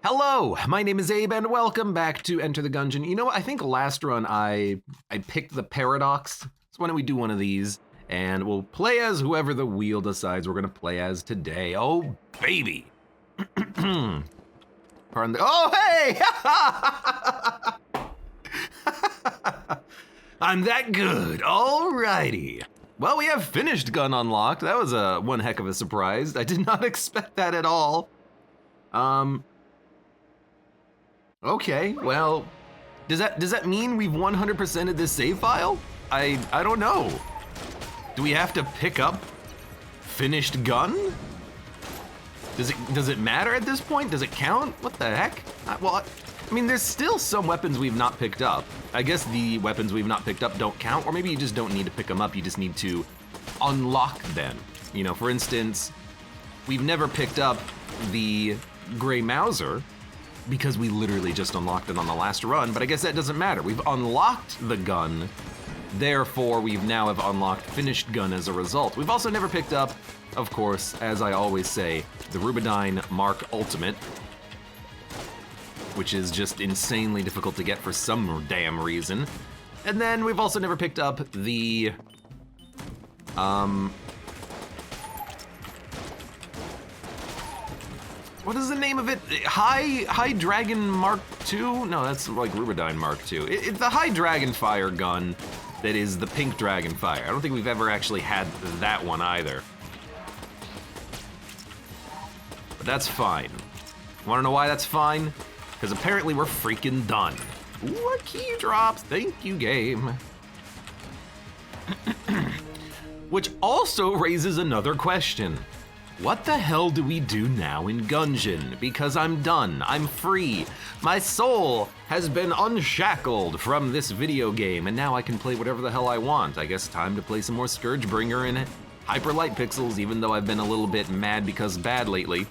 Hello, my name is Abe, and welcome back to Enter the Gungeon. You know what? I think last run I picked the Paradox. So why don't we do one of these, and we'll play as whoever the wheel decides we're gonna play as today. Oh, baby. Pardon the— oh, hey! I'm that good. Alrighty. Well, we have finished gun unlocked. That was one heck of a surprise. I did not expect that at all. Okay, well, does that mean we've 100%ed this save file? I don't know. Do we have to pick up finished gun? Does it matter at this point? Does it count? What the heck? Well, I mean, there's still some weapons we've not picked up. I guess the weapons we've not picked up don't count, or maybe you just don't need to pick them up. You just need to unlock them. You know, for instance, we've never picked up the Gray Mauser, because we literally just unlocked it on the last run, but I guess that doesn't matter. We've unlocked the gun, therefore we've now have unlocked finished gun as a result. We've also never picked up, of course, as I always say, the Rubidyne Mark Ultimate, which is just insanely difficult to get for some damn reason. And then we've also never picked up the, what is the name of it? High Dragon Mark II? No, that's like Rubidyne Mark II. It's the High Dragon Fire gun that is the pink Dragon Fire. I don't think we've ever actually had that one either. But that's fine. Wanna know why that's fine? Because apparently we're freaking done. Ooh, a key drops. Thank you, game. Which also raises another question. What the hell do we do now in Gungeon? Because I'm done, I'm free. My soul has been unshackled from this video game, and now I can play whatever the hell I want. I guess time to play some more Scourgebringer and Hyper Light Pixels, even though I've been a little bit mad because bad lately.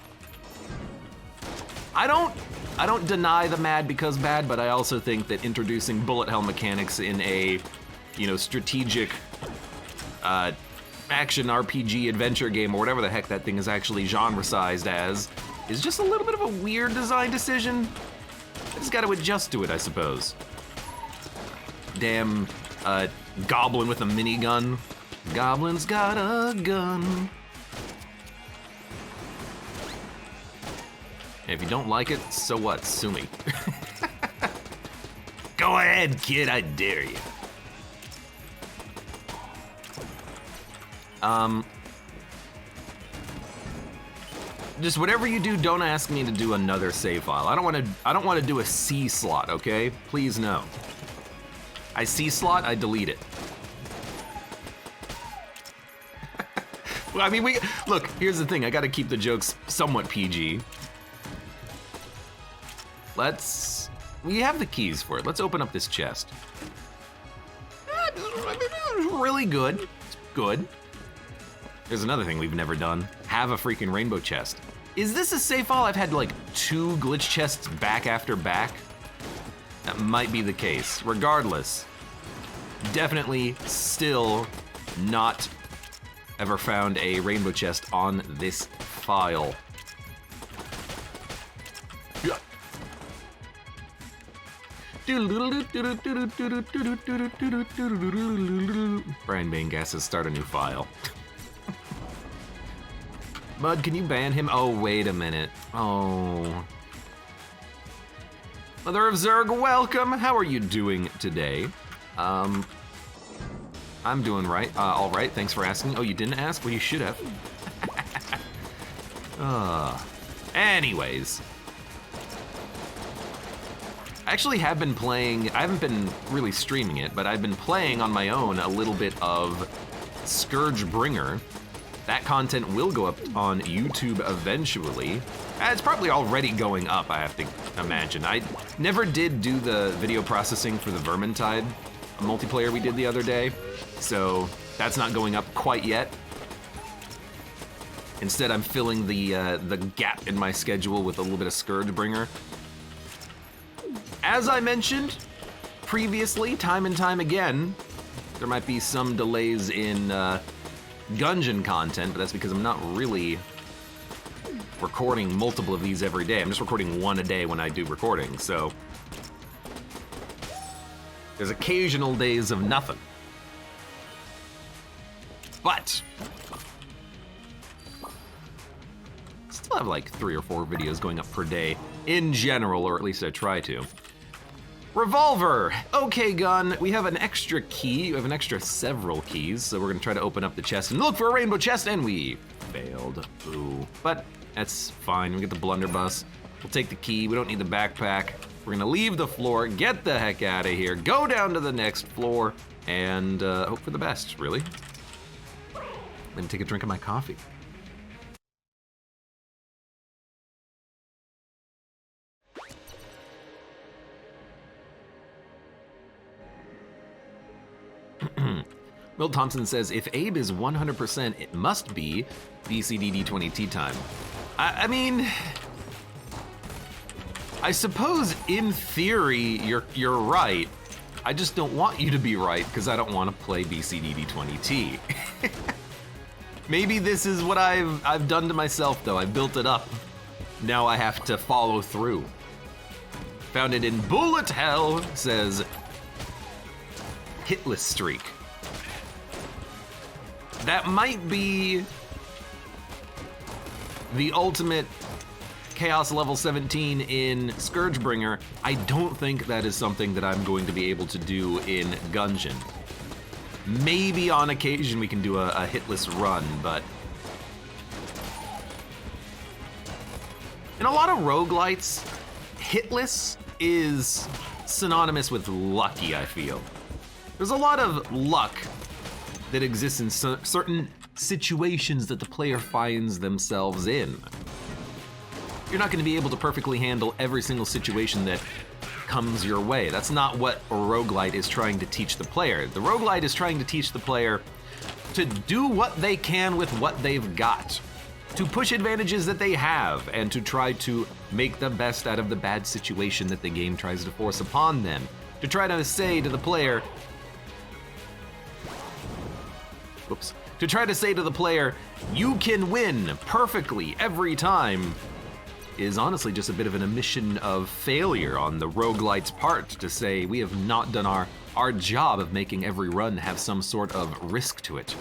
I don't deny the mad because bad, but I also think that introducing bullet hell mechanics in a, you know, strategic, action RPG adventure game, or whatever the heck that thing is actually genre-sized as, is just a little bit of a weird design decision. I just gotta adjust to it, I suppose. Damn, goblin with a minigun. Goblin's got a gun. And if you don't like it, so what? Sue me. Go ahead, kid, I dare you. Just whatever you do, don't ask me to do another save file. I don't want to do a C slot, okay? Please no. I C slot, I delete it. Well, I mean, look, here's the thing, I gotta keep the jokes somewhat PG. We have the keys for it. Let's open up this chest. Really good, it's good. There's another thing we've never done. Have a freaking rainbow chest. Is this a save file? I've had like 2 glitch chests back after back. That might be the case. Regardless, definitely still not ever found a rainbow chest on this file. Brian Bane gases start a new file. Mud, can you ban him? Oh, wait a minute. Oh. Mother of Zerg, welcome. How are you doing today? I'm doing right. All right, thanks for asking. Oh, you didn't ask? Well, you should have. Anyways. I actually have been playing, I haven't been really streaming it, but I've been playing on my own a little bit of Scourgebringer. That content will go up on YouTube eventually. It's probably already going up, I have to imagine. I never did do the video processing for the Vermintide multiplayer we did the other day, so that's not going up quite yet. Instead, I'm filling the gap in my schedule with a little bit of Scourgebringer. As I mentioned previously, time and time again, there might be some delays in Gungeon content, but that's because I'm not really recording multiple of these every day. I'm just recording one a day when I do recording, so there's occasional days of nothing. But still have like 3 or 4 videos going up per day in general, or at least I try to. Revolver. Okay, gun. We have an extra key. We have an extra several keys, so we're gonna try to open up the chest and look for a rainbow chest, and we failed. Ooh. But that's fine. We get the blunderbuss. We'll take the key. We don't need the backpack. We're gonna leave the floor, get the heck out of here, go down to the next floor, and hope for the best, really. Let me take a drink of my coffee. Will Thompson says, if Abe is 100%, it must be BCDD20 tea time. I mean, I suppose in theory you're right. I just don't want you to be right because I don't want to play BCDD20T. Maybe this is what I've done to myself though. I built it up. Now I have to follow through. Found it in Bullet Hell, says hitless streak. That might be the ultimate Chaos level 17 in Scourgebringer. I don't think that is something that I'm going to be able to do in Gungeon. Maybe on occasion we can do a hitless run, but in a lot of roguelites, hitless is synonymous with lucky, I feel. There's a lot of luck that exists in certain situations that the player finds themselves in. You're not going to be able to perfectly handle every single situation that comes your way. That's not what a roguelite is trying to teach the player. The roguelite is trying to teach the player to do what they can with what they've got, to push advantages that they have, and to try to make the best out of the bad situation that the game tries to force upon them. To try to say to the player, to try to say to the player, you can win perfectly every time, is honestly just a bit of an admission of failure on the roguelite's part to say we have not done our job of making every run have some sort of risk to it.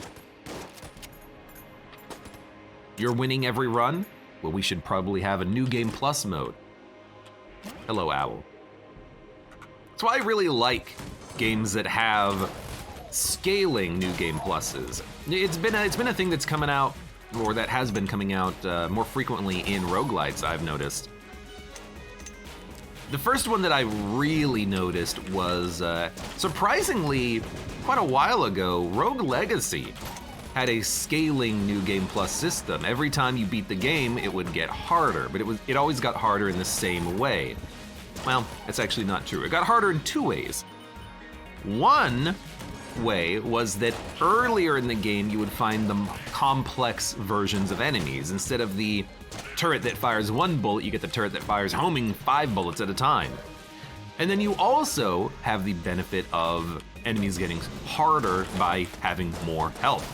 You're winning every run? Well, we should probably have a New Game Plus mode. Hello, Owl. That's why I really like games that have scaling New Game Pluses. It's been a thing that's coming out, or that has been coming out more frequently in roguelites, I've noticed. The first one that I really noticed was, surprisingly, quite a while ago, Rogue Legacy had a scaling New Game Plus system. Every time you beat the game, it would get harder, but it always got harder in the same way. Well, that's actually not true. It got harder in 2 ways. One way was that earlier in the game you would find the complex versions of enemies. Instead of the turret that fires 1 bullet, you get the turret that fires homing 5 bullets at a time. And then you also have the benefit of enemies getting harder by having more health.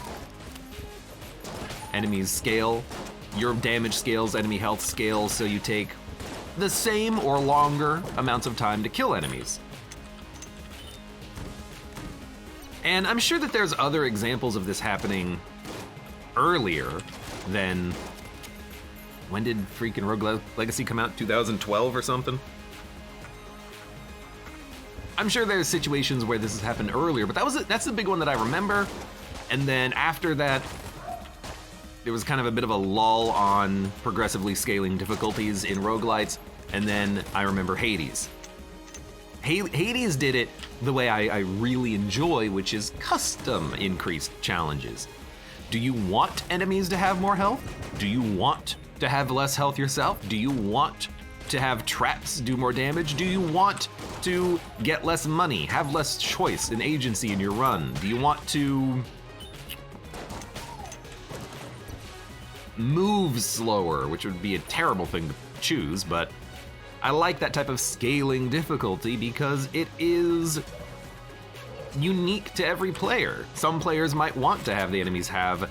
Enemies scale, your damage scales, enemy health scales, so you take the same or longer amounts of time to kill enemies. And I'm sure that there's other examples of this happening earlier than, when did freaking Rogue Legacy come out? 2012 or something? I'm sure there's situations where this has happened earlier, but that's the big one that I remember. And then after that, there was kind of a bit of a lull on progressively scaling difficulties in roguelites, and then I remember Hades. Hades did it the way I really enjoy, which is custom increased challenges. Do you want enemies to have more health? Do you want to have less health yourself? Do you want to have traps do more damage? Do you want to get less money, have less choice and agency in your run? Do you want to move slower, which would be a terrible thing to choose, but I like that type of scaling difficulty because it is unique to every player. Some players might want to have the enemies have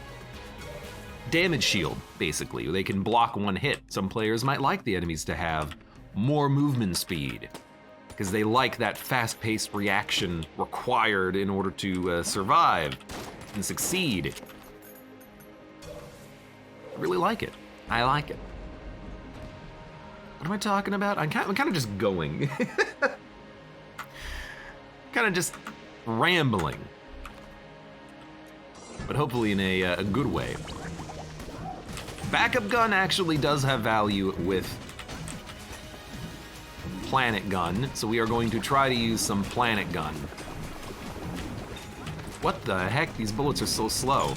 damage shield, basically. They can block one hit. Some players might like the enemies to have more movement speed, because they like that fast-paced reaction required in order to survive and succeed. I really like it. I like it. What am I talking about? I'm kind of just going. Kind of just rambling. But hopefully in a good way. Backup gun actually does have value with planet gun, so we are going to try to use some planet gun. What the heck? These bullets are so slow.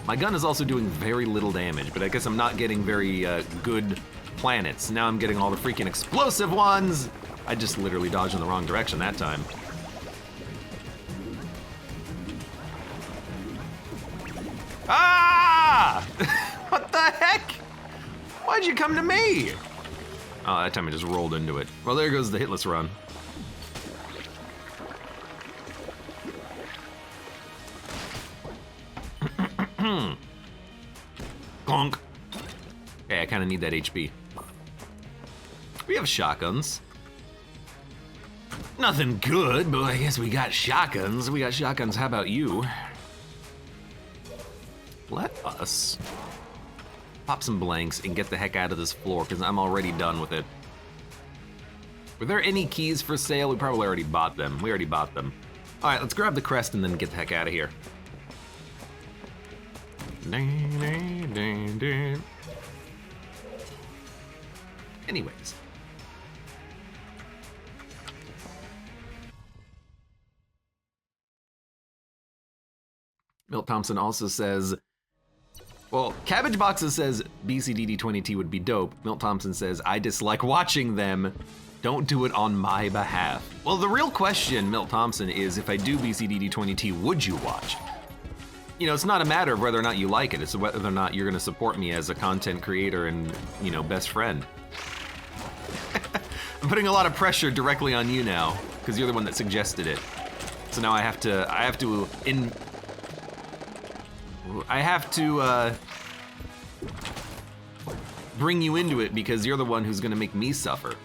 My gun is also doing very little damage, but I guess I'm not getting very good planets. Now I'm getting all the freaking explosive ones. I just literally dodged in the wrong direction that time. Ah! What the heck? Why'd you come to me? Oh, that time I just rolled into it. Well, there goes the hitless run. Clunk. Okay, I kind of need that HP. We have shotguns. Nothing good, but I guess we got shotguns. We got shotguns. How about you? Let us pop some blanks and get the heck out of this floor, because I'm already done with it. Were there any keys for sale? We probably already bought them. We already bought them. All right, let's grab the crest and then get the heck out of here. Anyways. Milt Thompson also says, well, Cabbage Boxes says BCDD20T would be dope. Milt Thompson says, I dislike watching them. Don't do it on my behalf. Well, the real question, Milt Thompson, is if I do BCDD20T, would you watch? You know, it's not a matter of whether or not you like it. It's whether or not you're gonna support me as a content creator and, you know, best friend. I'm putting a lot of pressure directly on you now, because you're the one that suggested it. So now I have to bring you into it because you're the one who's gonna make me suffer.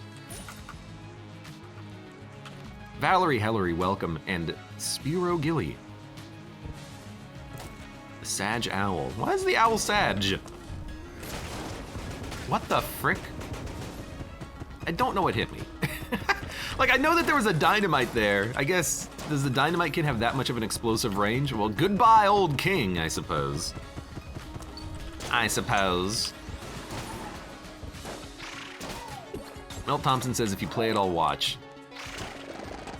Valerie Hellery, welcome, and Spiro Gilly. The Sag Owl. Why is the owl Sag? What the frick? I don't know what hit me. Like, I know that there was a dynamite there. I guess, does the dynamite kid have that much of an explosive range? Well, goodbye, old king, I suppose. Mel Thompson says, if you play it, I'll watch.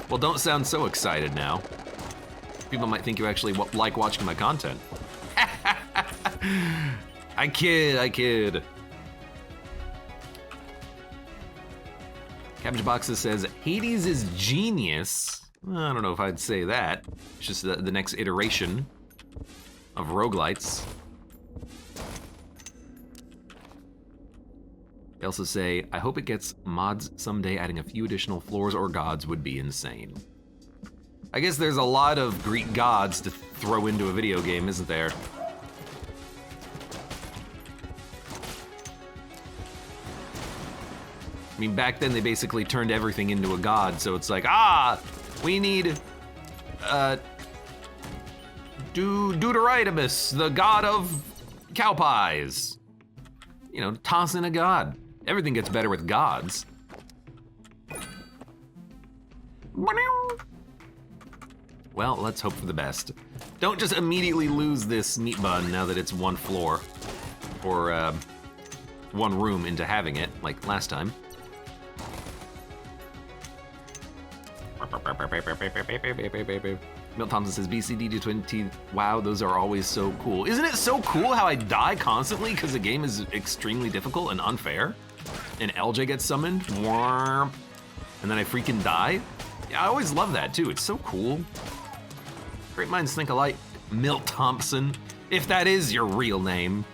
Well, don't sound so excited now. People might think you actually like watching my content. I kid. Cabbage Boxes says, Hades is genius. Well, I don't know if I'd say that. It's just the next iteration of roguelites. They also say, I hope it gets mods someday. Adding a few additional floors or gods would be insane. I guess there's a lot of Greek gods to throw into a video game, isn't there? I mean, back then they basically turned everything into a god, so it's like, we need, Deuteronomus, the god of cow pies. You know, toss in a god. Everything gets better with gods. Well, let's hope for the best. Don't just immediately lose this meat bun now that it's one floor, or one room into having it, like last time. Milt Thompson says, BCD20, wow, those are always so cool. Isn't it so cool how I die constantly because the game is extremely difficult and unfair? And LJ gets summoned, and then I freaking die? Yeah, I always love that too, it's so cool. Great minds think alike, Milt Thompson, if that is your real name.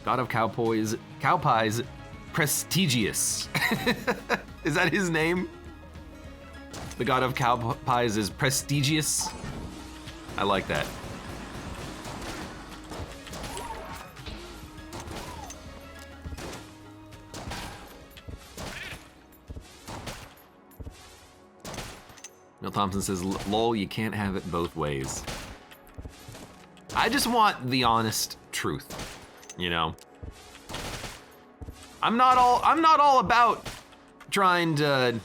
God of cow pies, prestigious. Is that his name? The god of cow pies is prestigious. I like that. Neil Thompson says, lol, you can't have it both ways. I just want the honest truth, you know? I'm not all about trying to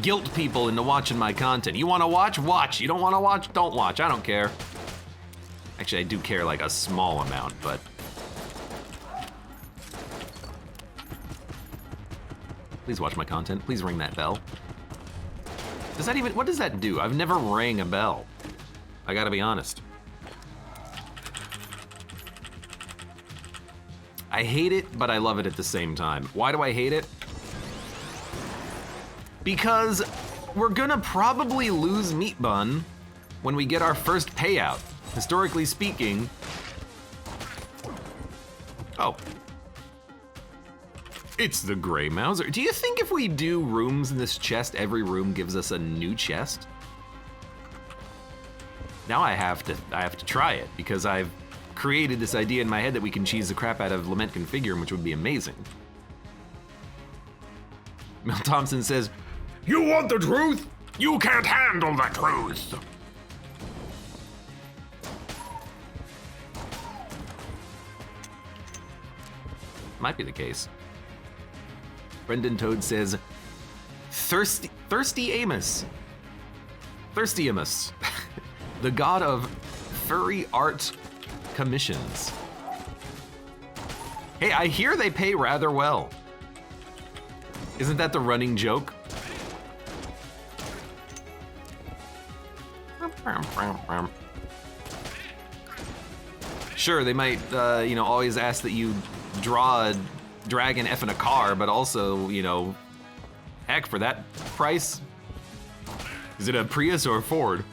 guilt people into watching my content. You wanna watch? Watch. You don't wanna watch? Don't watch. I don't care. Actually, I do care like a small amount, but... Please watch my content. Please ring that bell. Does that even, what does that do? I've never rang a bell. I gotta be honest. I hate it, but I love it at the same time. Why do I hate it? Because we're gonna probably lose Meat Bun when we get our first payout. Historically speaking. Oh. It's the Gray Mauser. Do you think if we do rooms in this chest, every room gives us a new chest? Now I have to try it because I've created this idea in my head that we can cheese the crap out of Lament Configurum, which would be amazing. Mel Thompson says, "You want the truth? You can't handle the truth." Might be the case. Brendan Toad says, Thirsty Amos. Thirsty Amos. The god of furry art commissions. Hey, I hear they pay rather well. Isn't that the running joke? Sure, they might, always ask that you draw a dragon effing a car, but also, heck, for that price, is it a Prius or a Ford?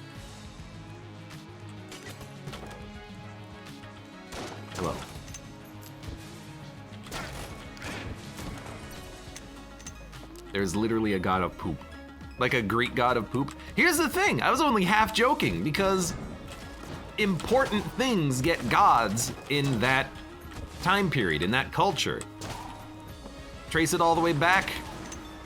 Hello. There's literally a god of poop. Like a Greek god of poop. Here's the thing, I was only half joking because important things get gods in that time period, in that culture. Trace it all the way back.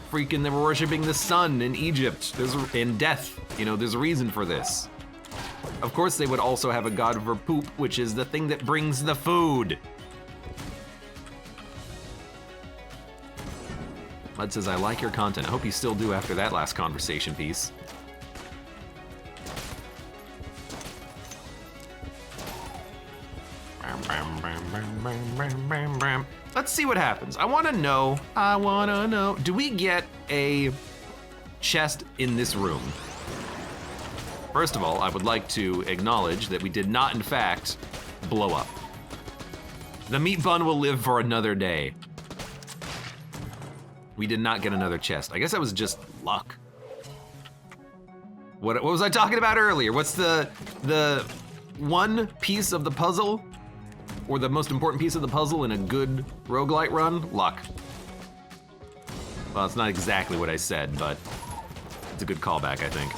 Freaking, they were worshiping the sun in Egypt. In death. There's a reason for this. Of course, they would also have a god for poop, which is the thing that brings the food. Mud says, I like your content. I hope you still do after that last conversation piece. Let's see what happens. I wanna know, do we get a chest in this room? First of all, I would like to acknowledge that we did not, in fact, blow up. The meat bun will live for another day. We did not get another chest. I guess that was just luck. What was I talking about earlier? What's the one piece of the puzzle, or the most important piece of the puzzle in a good roguelite run? Luck. Well, it's not exactly what I said, but it's a good callback, I think.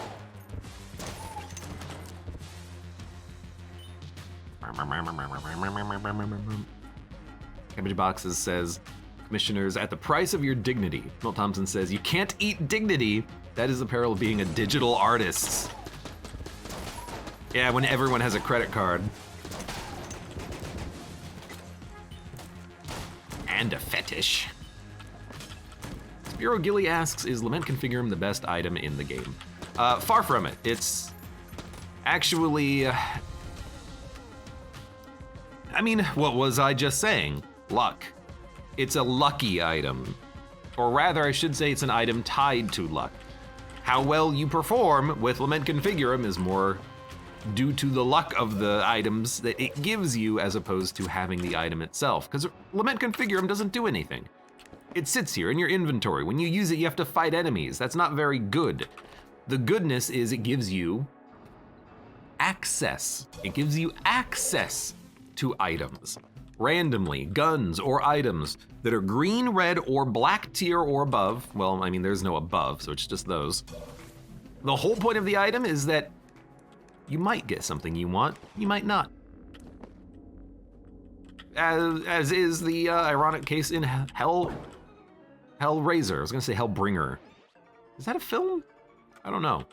Cabbage Boxes says, Commissioners, at the price of your dignity. Milt Thompson says, you can't eat dignity. That is the peril of being a digital artist. Yeah, when everyone has a credit card. And a fetish. Spiro Gilly asks, is Lament Configurum the best item in the game? Far from it. It's actually... what was I just saying? Luck. It's a lucky item. Or rather, I should say it's an item tied to luck. How well you perform with Lament Configurum is more due to the luck of the items that it gives you as opposed to having the item itself. Because Lament Configurum doesn't do anything. It sits here in your inventory. When you use it, you have to fight enemies. That's not very good. The goodness is it gives you access. It gives you access to items. Randomly, guns or items that are green, red, or black tier or above. Well, there's no above, so it's just those. The whole point of the item is that You might get something you want, you might not. As is the ironic case in Hellraiser. I was gonna say Hellbringer. Is that a film? I don't know.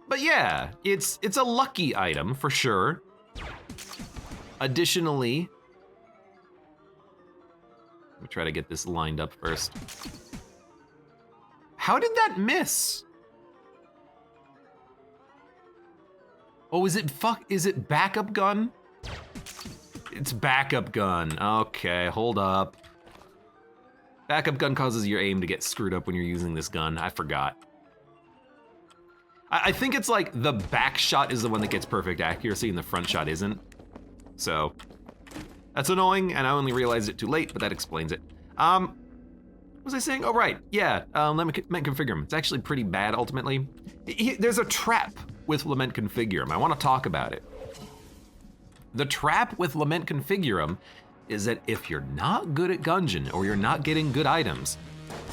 But yeah, it's a lucky item for sure. Additionally, let me try to get this lined up first. How did that miss? Oh, is it backup gun? It's backup gun. Okay, hold up. Backup gun causes your aim to get screwed up when you're using this gun. I forgot. I think it's like the back shot is the one that gets perfect accuracy and the front shot isn't. So that's annoying, and I only realized it too late, but that explains it. What was I saying? Oh, right, yeah, Lament Configurum. It's actually pretty bad ultimately. There's a trap with Lament Configurum. I wanna talk about it. The trap with Lament Configurum is that if you're not good at Gungeon or you're not getting good items,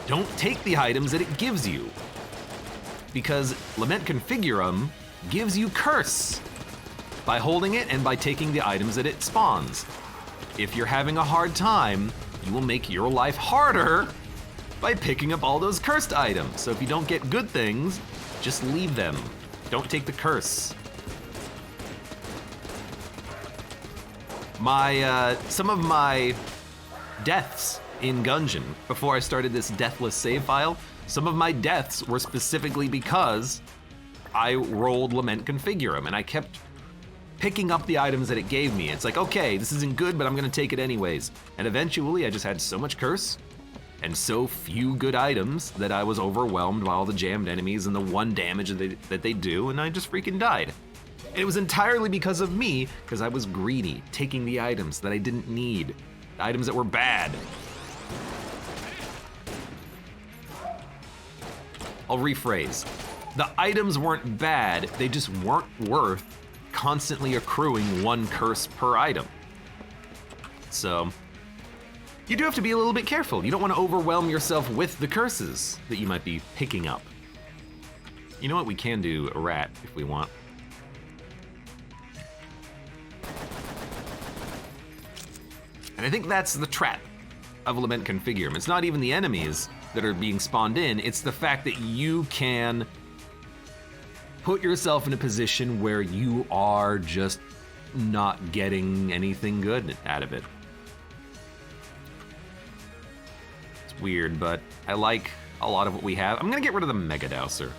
don't take the items that it gives you. Because Lament Configurum gives you curse by holding it and by taking the items that it spawns. If you're having a hard time, you will make your life harder by picking up all those cursed items. So if you don't get good things, just leave them. Don't take the curse. Some of my deaths in Gungeon, before I started this deathless save file, some of my deaths were specifically because I rolled Lament Configurum and I kept picking up the items that it gave me. It's like, okay, this isn't good, but I'm gonna take it anyways. And eventually I just had so much curse and so few good items that I was overwhelmed by all the jammed enemies and the one damage that they do, and I just freaking died. And it was entirely because of me, because I was greedy, taking the items that I didn't need, the items that were bad. I'll rephrase. The items weren't bad, they just weren't worth constantly accruing one curse per item. So, you do have to be a little bit careful. You don't want to overwhelm yourself with the curses that you might be picking up. You know what, we can do a rat if we want. And I think that's the trap of Lament Configurum. It's not even the enemies that are being spawned in, it's the fact that you can put yourself in a position where you are just not getting anything good out of it. It's weird, but I like a lot of what we have. I'm gonna get rid of the Mega Dowser.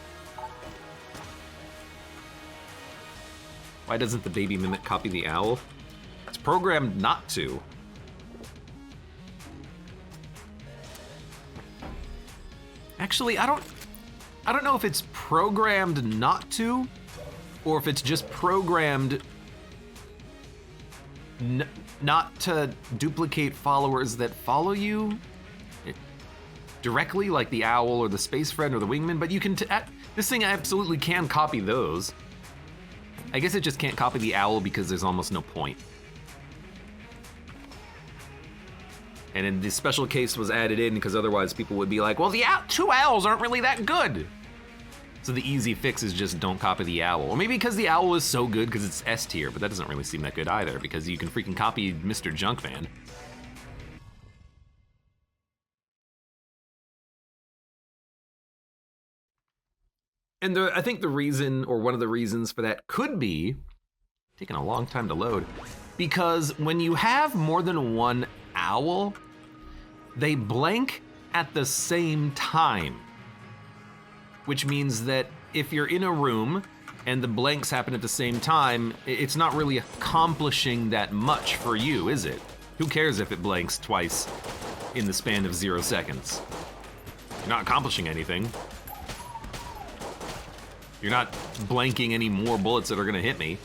Why doesn't the baby mimic copy the owl? It's programmed not to. Actually, I don't know if it's programmed not to, or if it's just programmed not to duplicate followers that follow you directly, like the owl or the space friend or the wingman, but you can, this thing absolutely can copy those. I guess it just can't copy the owl because there's almost no point. And in this special case was added in because otherwise people would be like, well, the two owls aren't really that good. So the easy fix is just don't copy the owl. Or maybe because the owl is so good because it's S tier, but that doesn't really seem that good either because you can freaking copy Mr. Junkman. And I think the reason, or one of the reasons for that could be, taking a long time to load, because when you have more than one owl, they blank at the same time. Which means that if you're in a room and the blanks happen at the same time, it's not really accomplishing that much for you, is it? Who cares if it blanks twice in the span of 0 seconds? You're not accomplishing anything. You're not blanking any more bullets that are gonna hit me.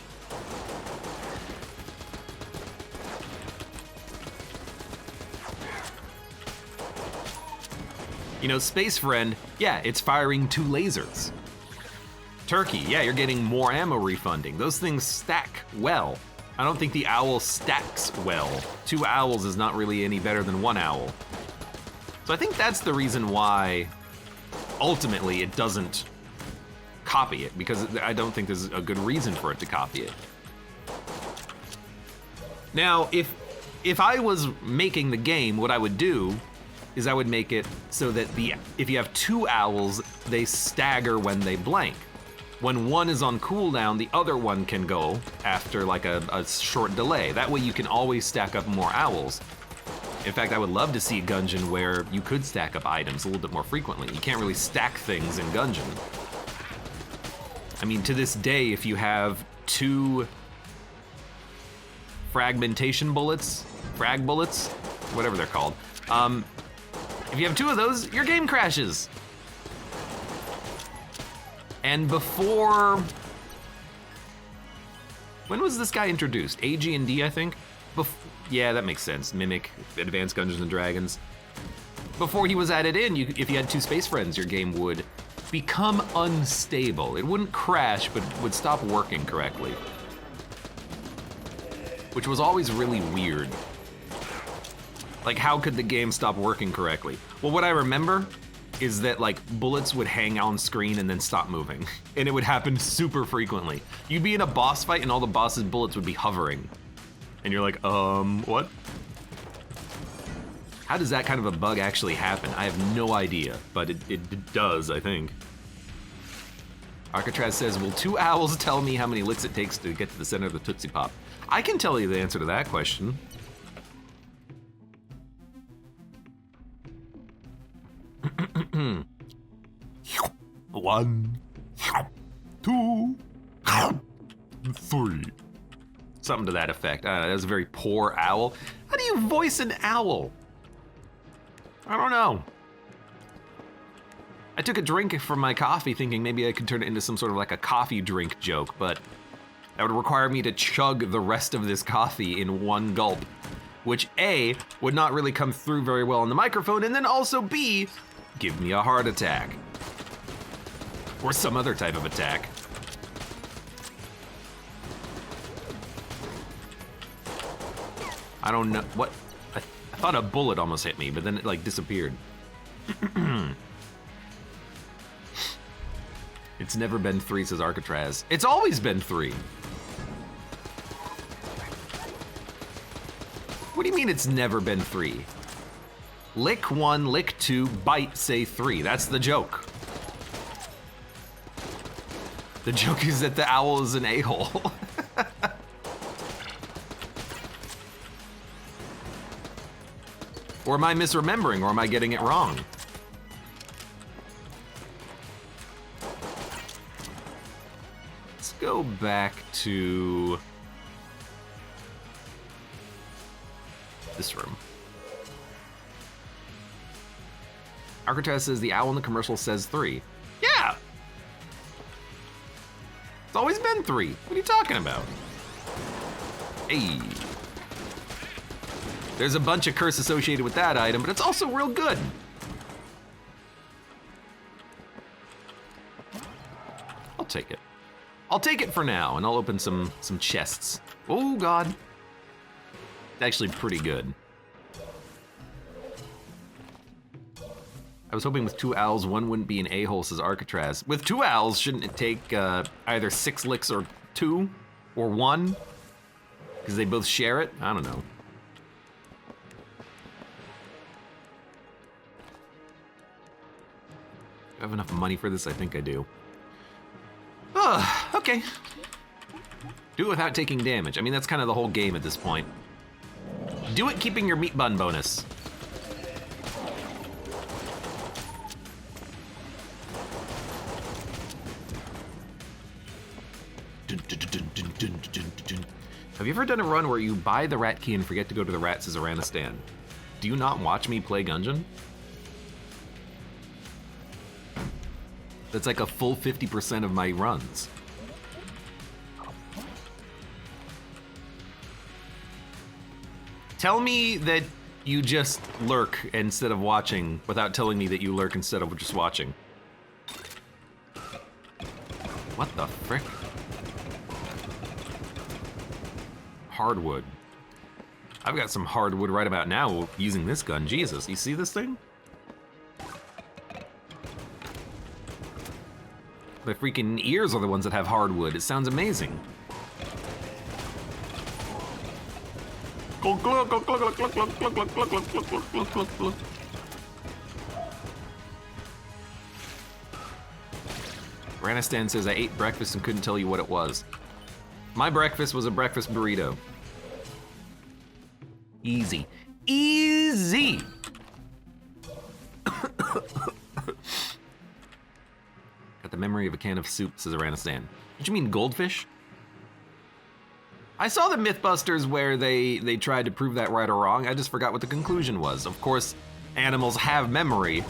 You know, Space Friend, yeah, it's firing 2 lasers. Turkey, yeah, you're getting more ammo refunding. Those things stack well. I don't think the owl stacks well. 2 owls is not really any better than 1 owl. So I think that's the reason why, ultimately, it doesn't copy it, because I don't think there's a good reason for it to copy it. Now, if I was making the game, what I would do is I would make it so that if you have 2 owls, they stagger when they blank. When one is on cooldown, the other one can go after like a short delay. That way you can always stack up more owls. In fact, I would love to see a Gungeon where you could stack up items a little bit more frequently. You can't really stack things in Gungeon. I mean, to this day, if you have 2 fragmentation bullets, frag bullets, whatever they're called, if you have 2 of those, your game crashes. And before, when was this guy introduced? AG&D, I think? Yeah, that makes sense. Mimic, Advanced Dungeons and Dragons. Before he was added in, if you had 2 space friends, your game would become unstable. It wouldn't crash, but would stop working correctly. Which was always really weird. Like, how could the game stop working correctly? Well, what I remember is that like bullets would hang on screen and then stop moving. And it would happen super frequently. You'd be in a boss fight and all the boss's bullets would be hovering. And you're like, what? How does that kind of a bug actually happen? I have no idea, but it does, I think. Arcatraz says, will 2 owls tell me how many licks it takes to get to the center of the Tootsie Pop? I can tell you the answer to that question. One, 2, 3. Something to that effect. That was a very poor owl. How do you voice an owl? I don't know. I took a drink from my coffee thinking maybe I could turn it into some sort of like a coffee drink joke, but that would require me to chug the rest of this coffee in one gulp, which A, would not really come through very well on the microphone, and then also B, give me a heart attack. Or some other type of attack. I don't know, what? I thought a bullet almost hit me, but then it like disappeared. It's never been 3, says Arcatraz. It's always been 3. What do you mean it's never been 3? Lick 1, lick 2, bite, say 3. That's the joke. The joke is that the owl is an a-hole. Or am I misremembering, or am I getting it wrong? Let's go back to this room. Arcatraz says the owl in the commercial says 3. Yeah! It's always been 3. What are you talking about? Hey. There's a bunch of curse associated with that item, but it's also real good. I'll take it. I'll take it for now, and I'll open some chests. Oh, God. It's actually pretty good. I was hoping with 2 owls, one wouldn't be an a-hole, says Arcatraz. With 2 owls, shouldn't it take either 6 licks or 2? Or 1? Because they both share it? I don't know. Do I have enough money for this? I think I do. Oh, okay. Do it without taking damage. I mean, that's kind of the whole game at this point. Do it keeping your meat bun bonus. Have you ever done a run where you buy the rat key and forget to go to the rat Caesaranistan? Do you not watch me play Gungeon? That's like a full 50% of my runs. Tell me that you just lurk instead of watching without telling me that you lurk instead of just watching. What the frick? Hardwood. I've got some hardwood right about now using this gun. Jesus, you see this thing? My freaking ears are the ones that have hardwood. It sounds amazing. Ranistan says, I ate breakfast and couldn't tell you what it was. My breakfast was a breakfast burrito. Easy. Easy! Got the memory of a can of soup, says Ranistan. Did you mean goldfish? I saw the Mythbusters where they tried to prove that right or wrong. I just forgot what the conclusion was. Of course, animals have memory,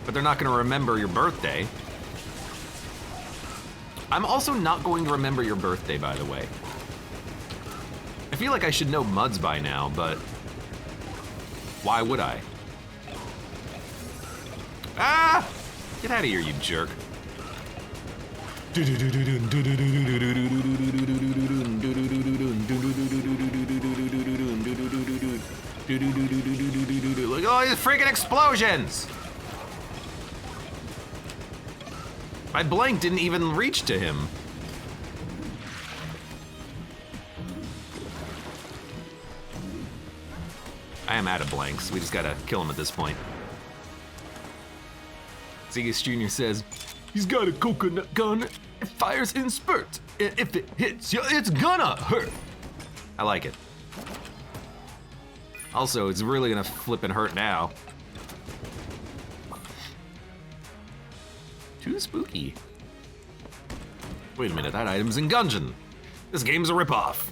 but they're not gonna remember your birthday. I'm also not going to remember your birthday, by the way. I feel like I should know Muds by now, but why would I? Ah! Get out of here, you jerk. Look, at all these freaking explosions! My blank didn't even reach to him. I am out of blanks. We just gotta kill him at this point. Zegas Jr. says, he's got a coconut gun. It fires in spurts. And if it hits you, it's gonna hurt. I like it. Also, it's really gonna flip and hurt now. Too spooky. Wait a minute, that item's in Gungeon. This game's a ripoff.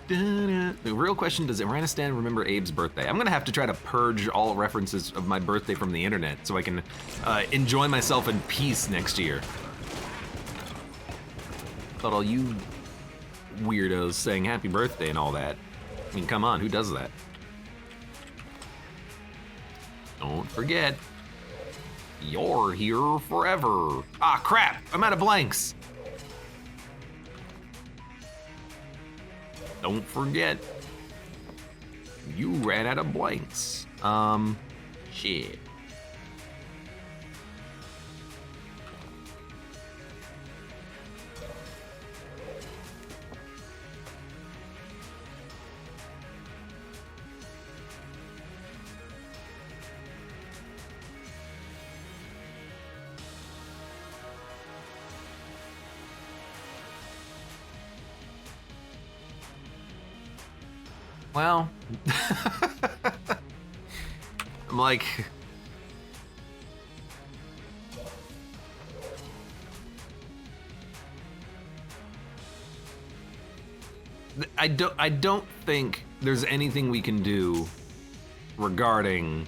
The real question, does Ranistan remember Abe's birthday? I'm gonna have to try to purge all references of my birthday from the internet so I can enjoy myself in peace next year. But all you weirdos saying happy birthday and all that, I mean, come on, who does that? Don't forget, you're here forever. Ah, crap, I'm out of blanks. Don't forget, you ran out of blanks. Shit. Well, I'm like, I don't think there's anything we can do regarding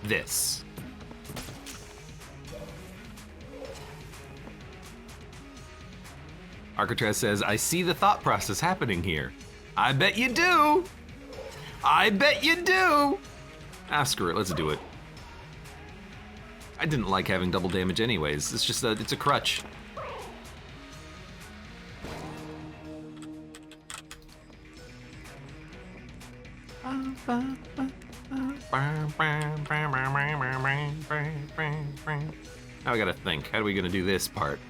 this. Arcatraz says, I see the thought process happening here. I bet you do. I bet you do. Ah, screw it, let's do it. I didn't like having double damage anyways. It's just it's a crutch. Now I gotta think, how are we gonna do this part?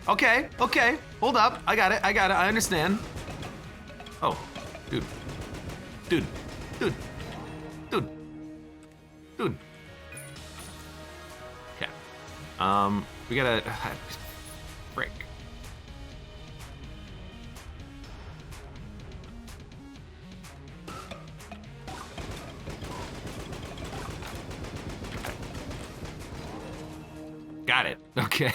Okay, okay, hold up, I got it, I understand. Oh, dude. Okay, we gotta, frick. Got it. Okay.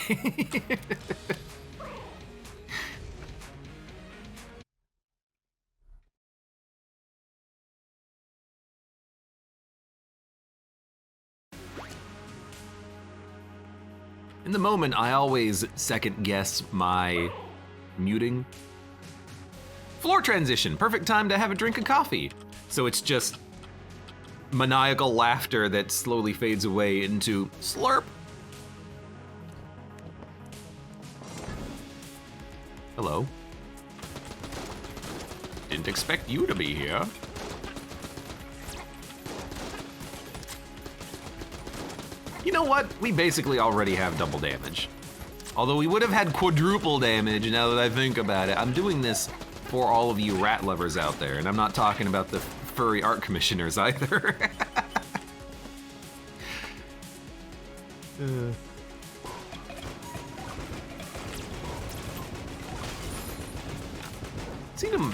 In the moment, I always second guess my muting. Floor transition, perfect time to have a drink of coffee. So it's just maniacal laughter that slowly fades away into slurp. Hello. Didn't expect you to be here. You know what? We basically already have double damage. Although we would have had quadruple damage now that I think about it. I'm doing this for all of you rat lovers out there, and I'm not talking about the furry art commissioners either.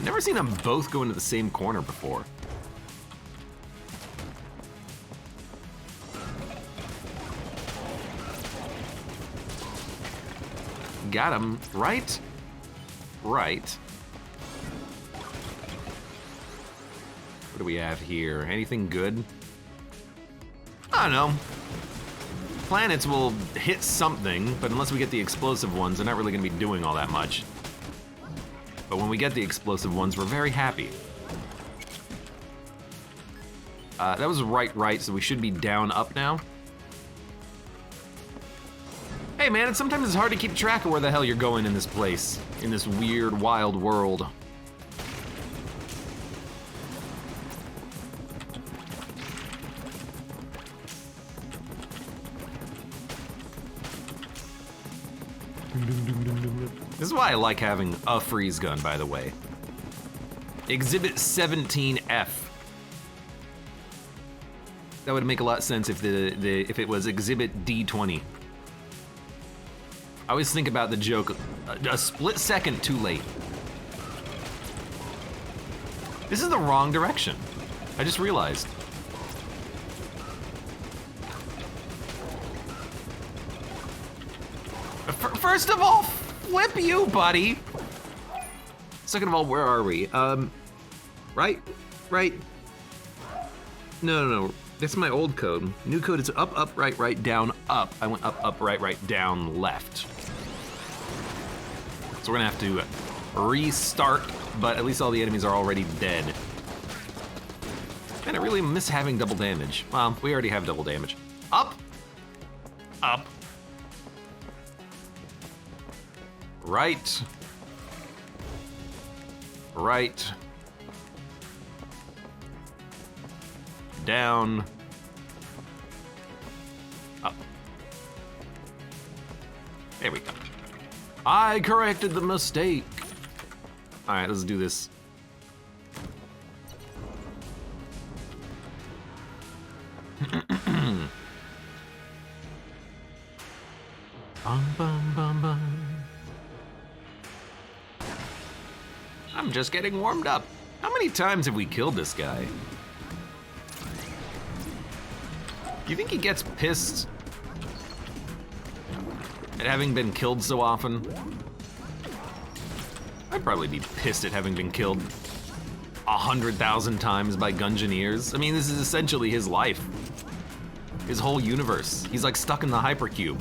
Never seen them both go into the same corner before. Got him. Right. Right. What do we have here? Anything good? I don't know. Planets will hit something, but unless we get the explosive ones, they're not really going to be doing all that much. But when we get the explosive ones, we're very happy. That was right, so we should be down, up now. Hey man, sometimes it's hard to keep track of where the hell you're going in this place, in this weird, wild world. This is why I like having a freeze gun, by the way. Exhibit 17F. That would make a lot of sense if if it was Exhibit D20. I always think about the joke, a split second too late. This is the wrong direction. I just realized. First of all, flip you, buddy. Second of all, where are we? Right? No. That's my old code. New code is up, right, down, up. I went up, right, down, left. So we're gonna have to restart, but at least all the enemies are already dead. Man, I really miss having double damage. Well, we already have double damage. Up. Right. Down. Up. There we go. I corrected the mistake. All right, let's do this. I'm just getting warmed up. How many times have we killed this guy? Do you think he gets pissed at having been killed so often? I'd probably be pissed at having been killed 100,000 times by Gungeoneers. I mean, this is essentially his life. His whole universe. He's like stuck in the hypercube.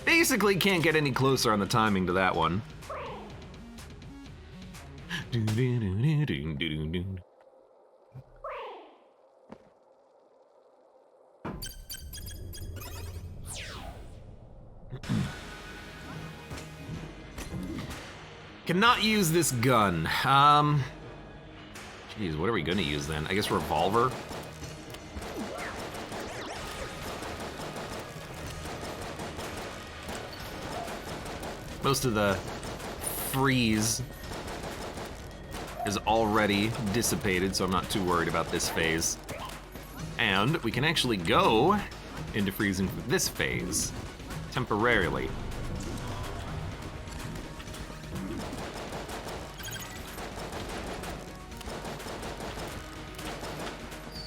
Basically can't get any closer on the timing to that one. Cannot use this gun. Geez, what are we gonna use then? I guess revolver? Most of the freeze is already dissipated, so I'm not too worried about this phase. And we can actually go into freezing for this phase temporarily.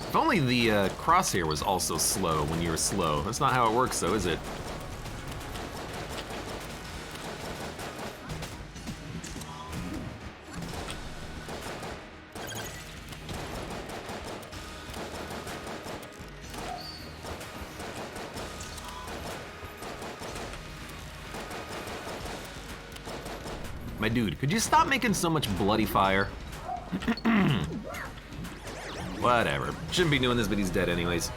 If only the crosshair was also slow when you were slow. That's not how it works though, is it? My dude, could you stop making so much bloody fire? Whatever. Shouldn't be doing this, but he's dead anyways.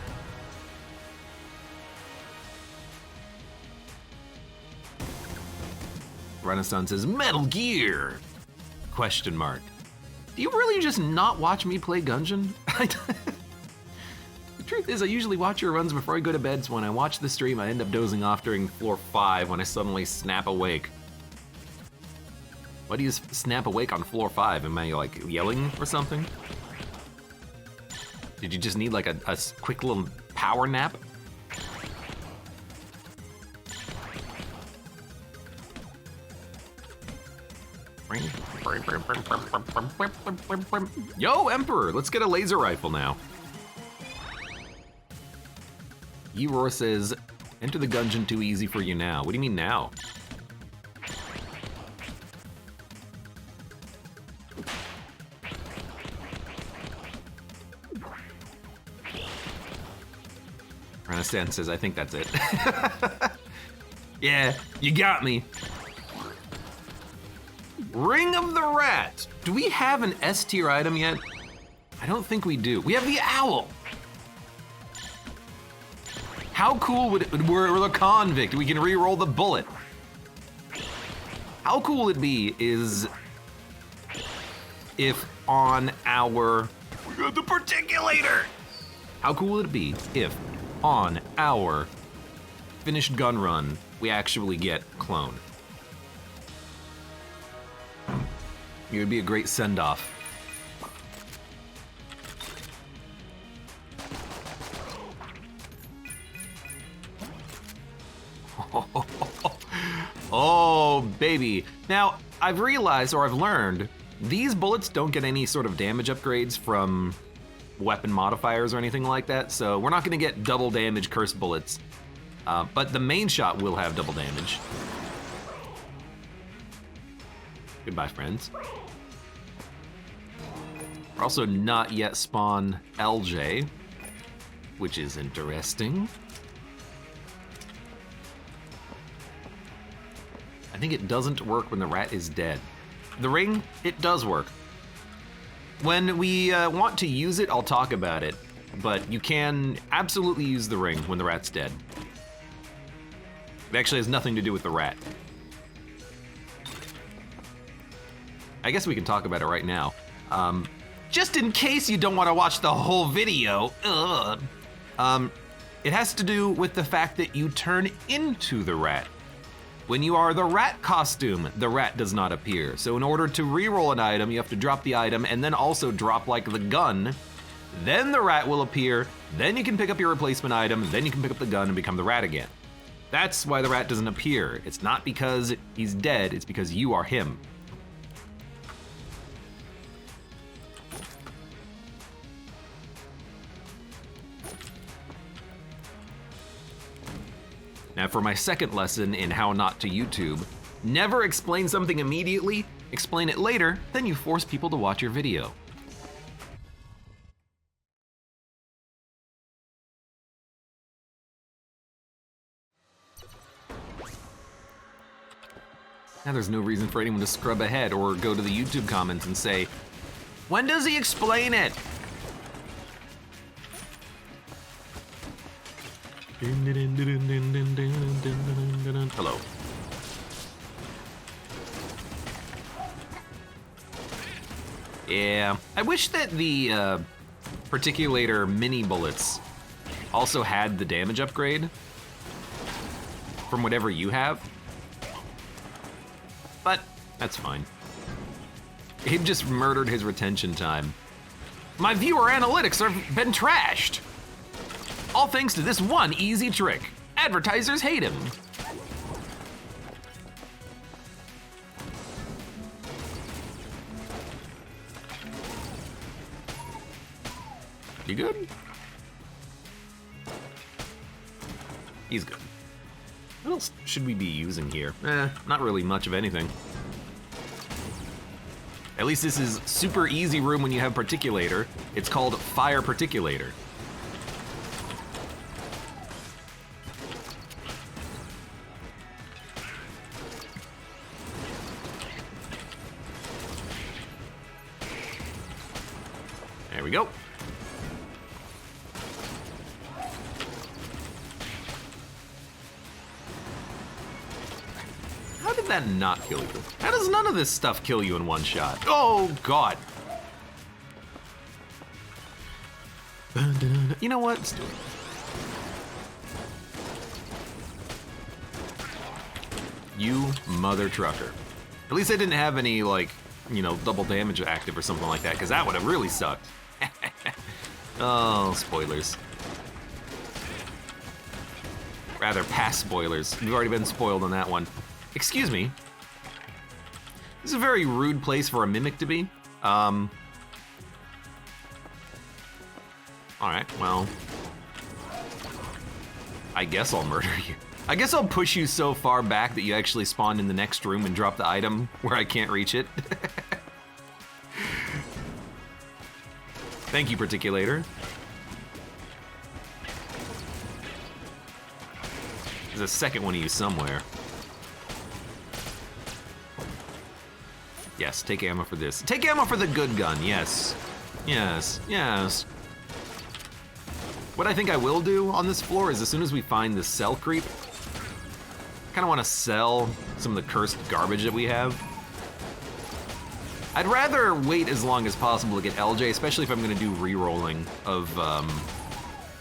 Renaissance says, Metal Gear? Question mark. Do you really just not watch me play Gungeon? The truth is, I usually watch your runs before I go to bed, so when I watch the stream, I end up dozing off during floor 5 when I suddenly snap awake. Why do you snap awake on floor 5? Am I, like, yelling or something? Did you just need, like, a quick little power nap? Yo, Emperor, let's get a laser rifle now. Eroar says, Enter the Gungeon too easy for you now. What do you mean now? Renaissance says, I think that's it. Yeah, you got me. Ring of the Rat. Do we have an S tier item yet? I don't think we do. We have the owl. How cool would it, we're the convict, we can re-roll the bullet. How cool would it be is if on our, we got the particulator. How cool would it be if on our finished gun run, we actually get clone? It would be a great send-off. Oh, baby. Now, I've realized, or I've learned, these bullets don't get any sort of damage upgrades from weapon modifiers or anything like that, so we're not gonna get double damage curse bullets. But the main shot will have double damage. Goodbye, friends. We're also not yet spawn LJ, which is interesting. I think it doesn't work when the rat is dead. The ring, it does work. When we want to use it, I'll talk about it, but you can absolutely use the ring when the rat's dead. It actually has nothing to do with the rat. I guess we can talk about it right now. Just in case you don't want to watch the whole video, it has to do with the fact that you turn into the rat. When you are the rat costume, the rat does not appear. So in order to re-roll an item, you have to drop the item and then also drop like the gun. Then the rat will appear, then you can pick up your replacement item, then you can pick up the gun and become the rat again. That's why the rat doesn't appear. It's not because he's dead, it's because you are him. Now for my second lesson in how not to YouTube, never explain something immediately, explain it later, then you force people to watch your video. Now there's no reason for anyone to scrub ahead or go to the YouTube comments and say, when does he explain it? Hello. Yeah, I wish that the particulator mini bullets also had the damage upgrade from whatever you have. But that's fine. Abe just murdered his retention time. My viewer analytics have been trashed. All thanks to this one easy trick. Advertisers hate him. You good? He's good. What else should we be using here? Not really much of anything. At least this is super easy room when you have particulator. It's called fire particulator. There we go. did that not kill you? How does none of this stuff kill you in one shot? Oh, God. You know what? Let's do it. You mother trucker. At least I didn't have any, like, you know, double damage active or something like that, because that would have really sucked. Oh, spoilers. Rather, past spoilers. We've already been spoiled on that one. Excuse me. This is a very rude place for a mimic to be. Alright, well. I guess I'll murder you. I guess I'll push you so far back that you actually spawn in the next room and drop the item where I can't reach it. Thank you, Particulator. There's a second one of you somewhere. Yes, take ammo for this. Take ammo for the good gun, yes. Yes, yes. What I think I will do on this floor is as soon as we find the cell creep, I kind of want to sell some of the cursed garbage that we have. I'd rather wait as long as possible to get LJ, especially if I'm going to do re-rolling of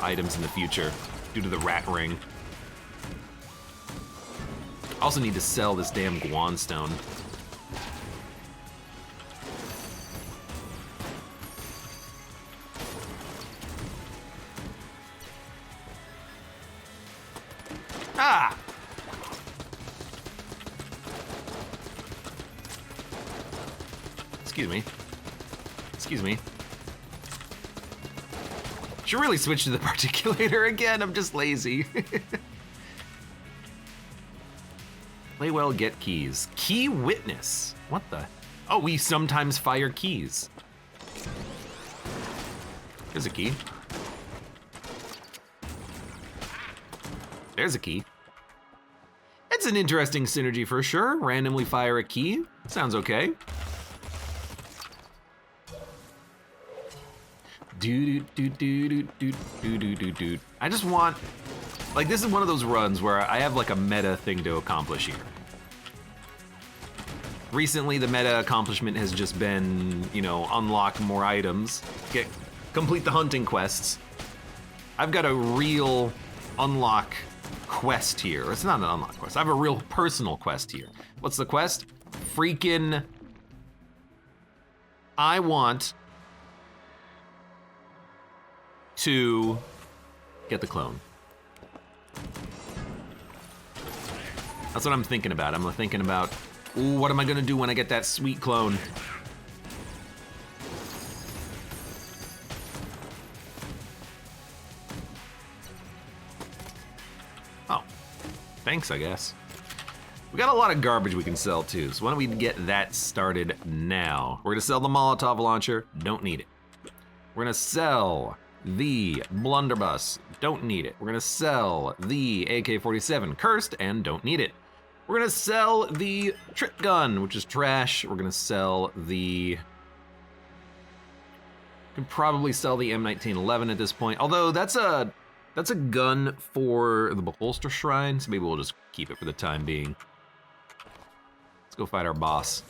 items in the future due to the rat ring. Also need to sell this damn Guan stone. Ah! Excuse me. Excuse me. Should really switch to the particulator again, I'm just lazy. Play well, get keys. Key witness. What the? Oh, we sometimes fire keys. There's a key. There's a key. It's an interesting synergy for sure. Randomly fire a key. Sounds okay. I just want, like, this is one of those runs where I have like a meta thing to accomplish here. Recently, the meta accomplishment has just been, you know, unlock more items, complete the hunting quests. I've got a real unlock quest here. It's not an unlock quest. I have a real personal quest here. What's the quest? Freaking, I want to get the clone. That's what I'm thinking about. I'm thinking about, ooh, what am I gonna do when I get that sweet clone? Oh, thanks, I guess. We got a lot of garbage we can sell too, so why don't we get that started now? We're gonna sell the Molotov launcher, don't need it. We're gonna sell the blunderbuss, don't need it. We're gonna sell the AK-47 cursed and don't need it. We're gonna sell the trip gun, which is trash. We're gonna sell the, can probably sell the M1911 at this point. Although that's a gun for the Beholster Shrine, so maybe we'll just keep it for the time being. Let's go fight our boss.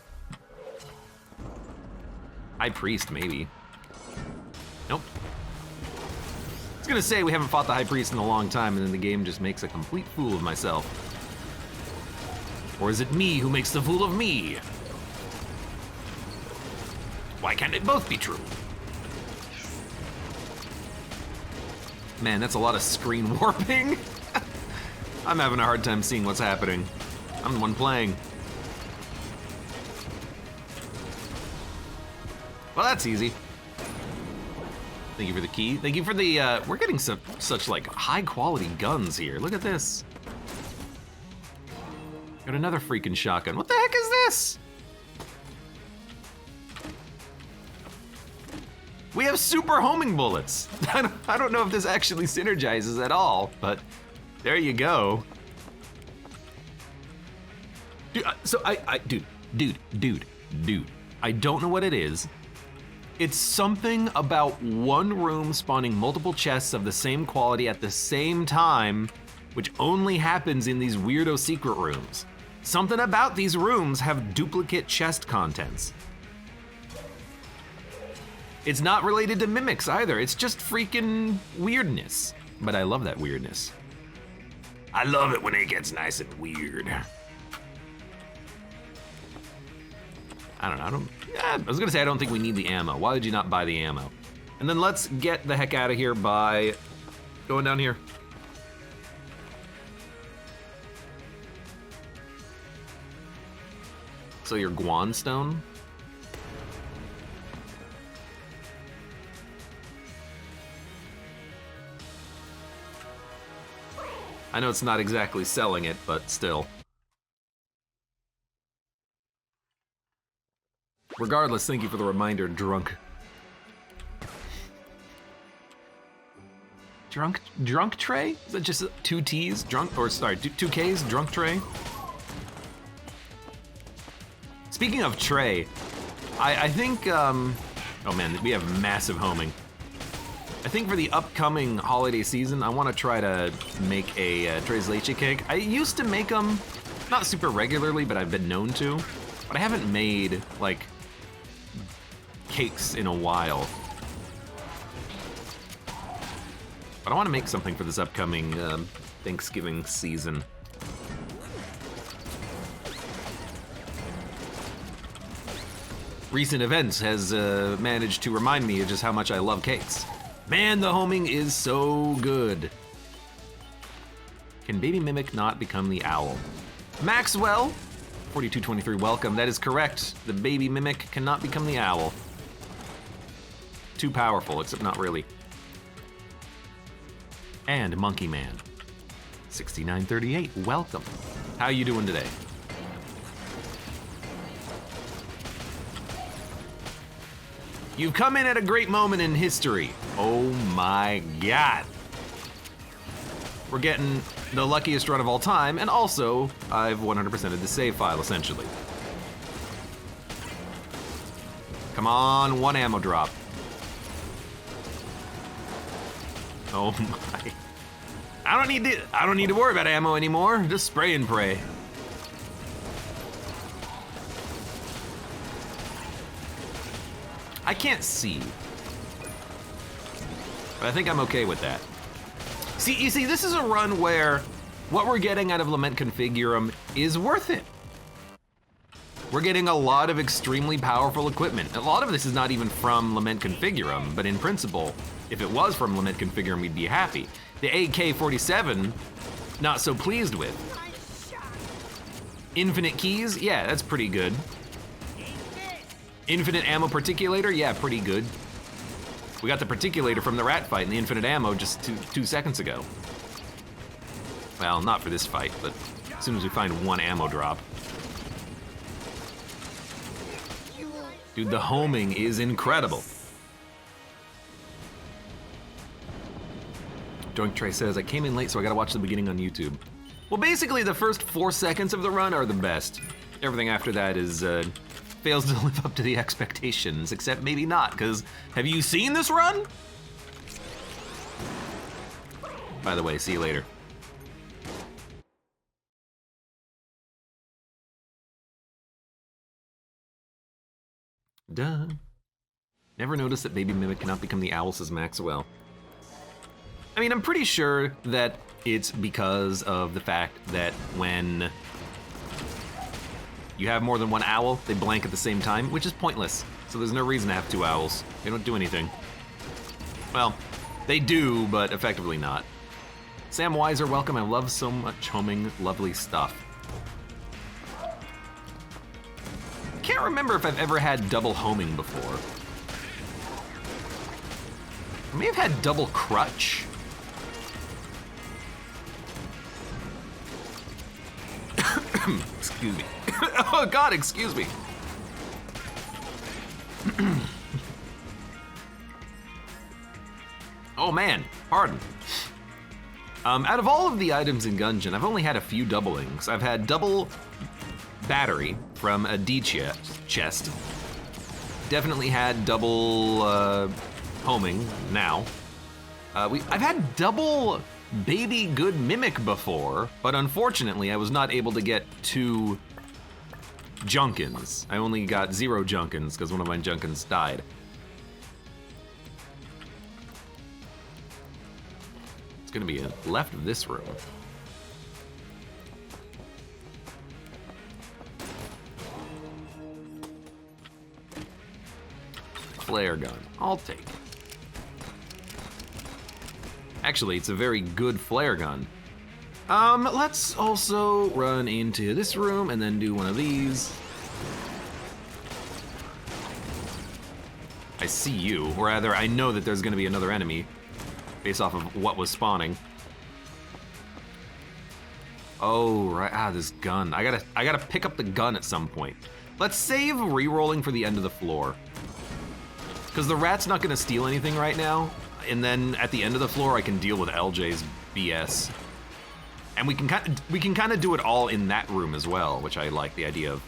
High Priest, maybe. Nope. I was gonna say we haven't fought the High Priest in a long time and then the game just makes a complete fool of myself. Or is it me who makes the fool of me? Why can't it both be true? Man, that's a lot of screen warping. I'm having a hard time seeing what's happening. I'm the one playing. Well, that's easy. Thank you for the key. Thank you for the, we're getting such like high quality guns here. Look at this. Got another freaking shotgun. What the heck is this? We have super homing bullets. I don't know if this actually synergizes at all, but there you go. Dude, dude, I don't know what it is. It's something about one room spawning multiple chests of the same quality at the same time, which only happens in these weirdo secret rooms. Something about these rooms have duplicate chest contents. It's not related to mimics either. It's just freaking weirdness. But I love that weirdness. I love it when it gets nice and weird. I don't know, I was gonna say I don't think we need the ammo. Why did you not buy the ammo? And then let's get the heck out of here by going down here. So your Guan stone? I know it's not exactly selling it, but still. Regardless, thank you for the reminder, drunk. Drunk tray? Is that just 2 T's? Drunk, or sorry, 2 K's? Drunk tray? Speaking of tray, I think, oh man, we have massive homing. I think for the upcoming holiday season, I want to try to make a tres leche cake. I used to make them, not super regularly, but I've been known to. But I haven't made, like, cakes in a while. But I want to make something for this upcoming Thanksgiving season. Recent events has managed to remind me of just how much I love cakes. Man, the homing is so good. Can Baby Mimic not become the owl? Maxwell, 4223, welcome. That is correct. The Baby Mimic cannot become the owl. Too powerful, except not really. And Monkey Man, 6938, welcome. How you doing today? You've come in at a great moment in history. Oh my God. We're getting the luckiest run of all time, and also, I've 100%ed the save file, essentially. Come on, 1 ammo drop. Oh my. I don't need to worry about ammo anymore. Just spray and pray. I can't see, but I think I'm okay with that. See, you see, this is a run where what we're getting out of Lament Configurum is worth it. We're getting a lot of extremely powerful equipment. A lot of this is not even from Lament Configurum, but in principle, if it was from Lament Configurum, we'd be happy. The AK-47, not so pleased with. Infinite keys, yeah, that's pretty good. Infinite ammo particulator, yeah, pretty good. We got the particulator from the rat fight and the infinite ammo just two seconds ago. Well, not for this fight, but as soon as we find 1 ammo drop. Dude, the homing is incredible. Joink Trey says, I came in late, so I gotta watch the beginning on YouTube. Well, basically, the first 4 seconds of the run are the best. Everything after that is, fails to live up to the expectations, except maybe not, because have you seen this run? By the way, see you later. Duh. Never noticed that Baby Mimic cannot become the owl, says Maxwell. I mean, I'm pretty sure that it's because of the fact that when you have more than 1 owl, they blank at the same time, which is pointless. So there's no reason to have 2 owls. They don't do anything. Well, they do, but effectively not. Sam Weiser, welcome. I love so much homing, lovely stuff. I can't remember if I've ever had double homing before. I may have had double crutch. Excuse me. Oh God, excuse me. Oh man, pardon. Out of all of the items in Gungeon, I've only had a few doublings. I've had double battery from a D chest. Definitely had double homing now. I've had double Baby Good Mimic before, but unfortunately I was not able to get 2 Junkins. I only got 0 Junkins because one of my Junkins died. It's gonna be left of this room. Flare gun, I'll take it. Actually, it's a very good flare gun. Let's also run into this room and then do one of these. I see you, or rather, I know that there's gonna be another enemy based off of what was spawning. Oh, right, this gun. I gotta pick up the gun at some point. Let's save re-rolling for the end of the floor. Because the rat's not gonna steal anything right now, and then at the end of the floor I can deal with LJ's BS. And we can kind of do it all in that room as well, which I like the idea of.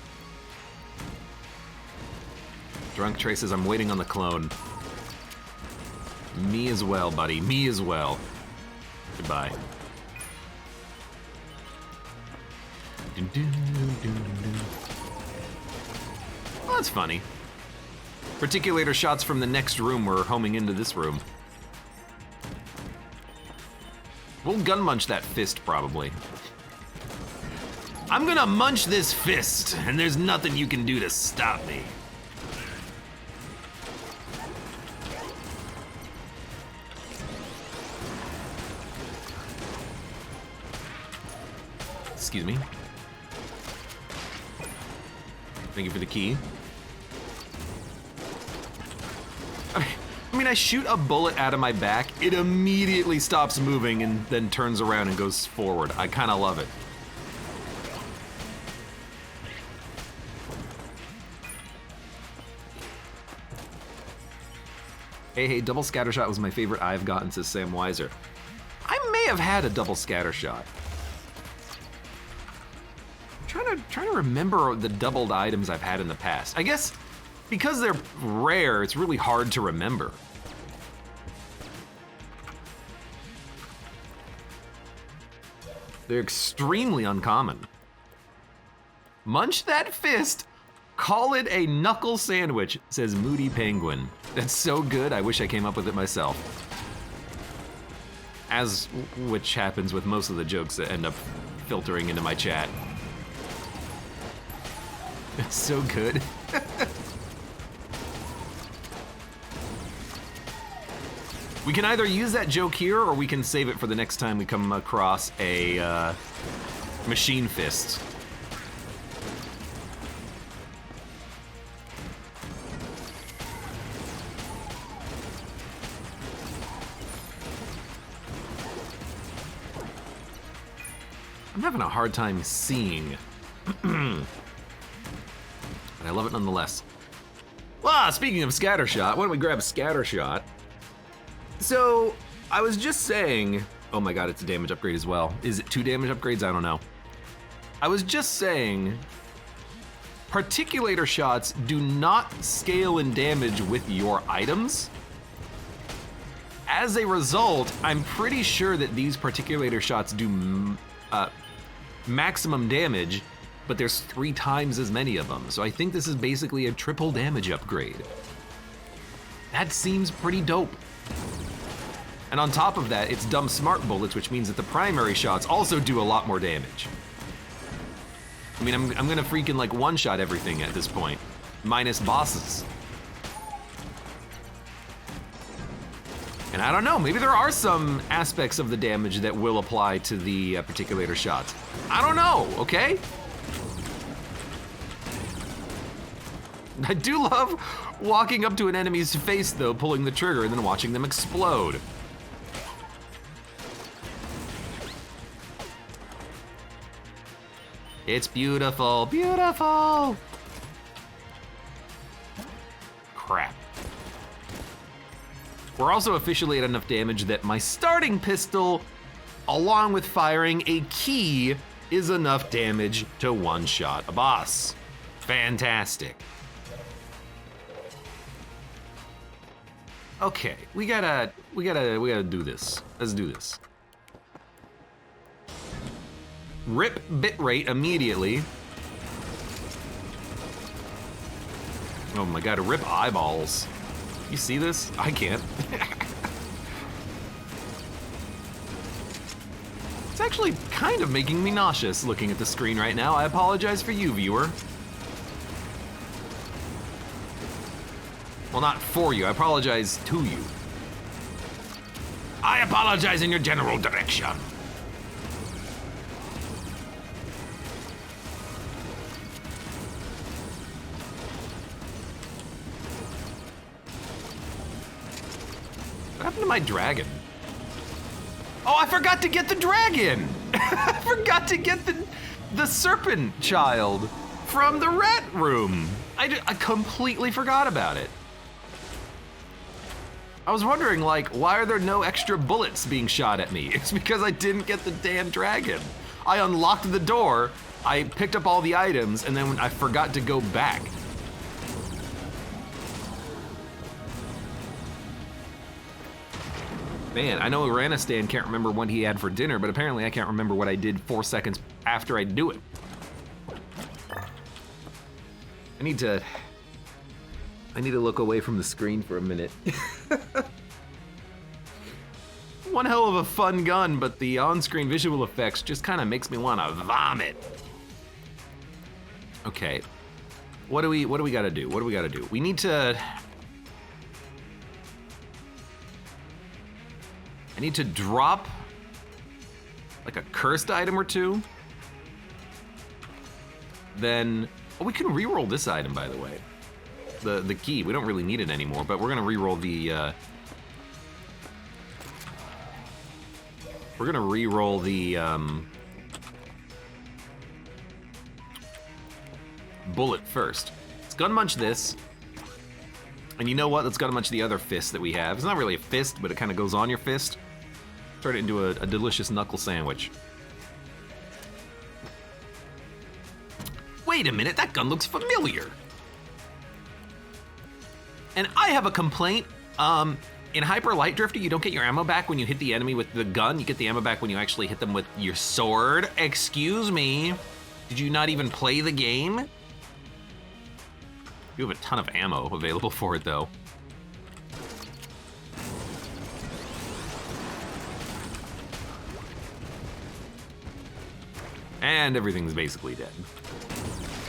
Drunk Trey says, I'm waiting on the clone. Me as well, buddy, me as well. Goodbye. Well, that's funny. Particulator shots from the next room were homing into this room. We'll gun munch that fist, probably. I'm gonna munch this fist, and there's nothing you can do to stop me. Excuse me. Thank you for the key. I mean, I shoot a bullet out of my back, it immediately stops moving and then turns around and goes forward. I kind of love it. Hey, double scatter shot was my favorite I've gotten, says Sam Weiser. I may have had a double scatter shot. I'm trying to remember the doubled items I've had in the past. I guess because they're rare, it's really hard to remember. They're extremely uncommon. Munch that fist, call it a knuckle sandwich, says Moody Penguin. That's so good, I wish I came up with it myself. As which happens with most of the jokes that end up filtering into my chat. It's so good. We can either use that joke here, or we can save it for the next time we come across a machine fist. I'm having a hard time seeing. But I love it nonetheless. Well, speaking of scattershot, why don't we grab a scattershot? So, I was just saying, oh my god, it's a damage upgrade as well. Is it 2 damage upgrades? I don't know. I was just saying, particulator shots do not scale in damage with your items. As a result, I'm pretty sure that these particulator shots do maximum damage, but there's 3 times as many of them. So I think this is basically a triple damage upgrade. That seems pretty dope. And on top of that, it's dumb smart bullets, which means that the primary shots also do a lot more damage. I mean, I'm gonna freaking like one-shot everything at this point, minus bosses. And I don't know, maybe there are some aspects of the damage that will apply to the particulator shots. I don't know, okay? I do love walking up to an enemy's face though, pulling the trigger and then watching them explode. It's beautiful, beautiful! Crap. We're also officially at enough damage that my starting pistol, along with firing a key, is enough damage to one-shot a boss. Fantastic. Okay, we gotta do this. Let's do this. Rip bitrate immediately. Oh my god, rip eyeballs. You see this? I can't. It's actually kind of making me nauseous looking at the screen right now. I apologize for you, viewer. Well, not for you, I apologize to you. I apologize in your general direction. What happened to my dragon? Oh, I forgot to get the dragon! I forgot to get the serpent child from the rat room. I completely forgot about it. I was wondering, like, why are there no extra bullets being shot at me? It's because I didn't get the damn dragon. I unlocked the door, I picked up all the items, and then I forgot to go back. Man, I know Uranistan can't remember what he had for dinner, but apparently I can't remember what I did 4 seconds after I do it. I need to look away from the screen for a minute. One hell of a fun gun, but the on-screen visual effects just kind of makes me want to vomit. Okay, what do we gotta do? What do we gotta do? We need to. I need to drop like a cursed item or two. Then, oh, we can reroll this item, by the way. The key, we don't really need it anymore, but we're gonna reroll the, bullet first. Let's gun munch this. And you know what? Let's gun munch the other fist that we have. It's not really a fist, but it kind of goes on your fist. Turn it into a delicious knuckle sandwich. Wait a minute, that gun looks familiar. And I have a complaint. In Hyper Light Drifter, you don't get your ammo back when you hit the enemy with the gun. You get the ammo back when you actually hit them with your sword. Excuse me. Did you not even play the game? You have a ton of ammo available for it, though. And everything's basically dead.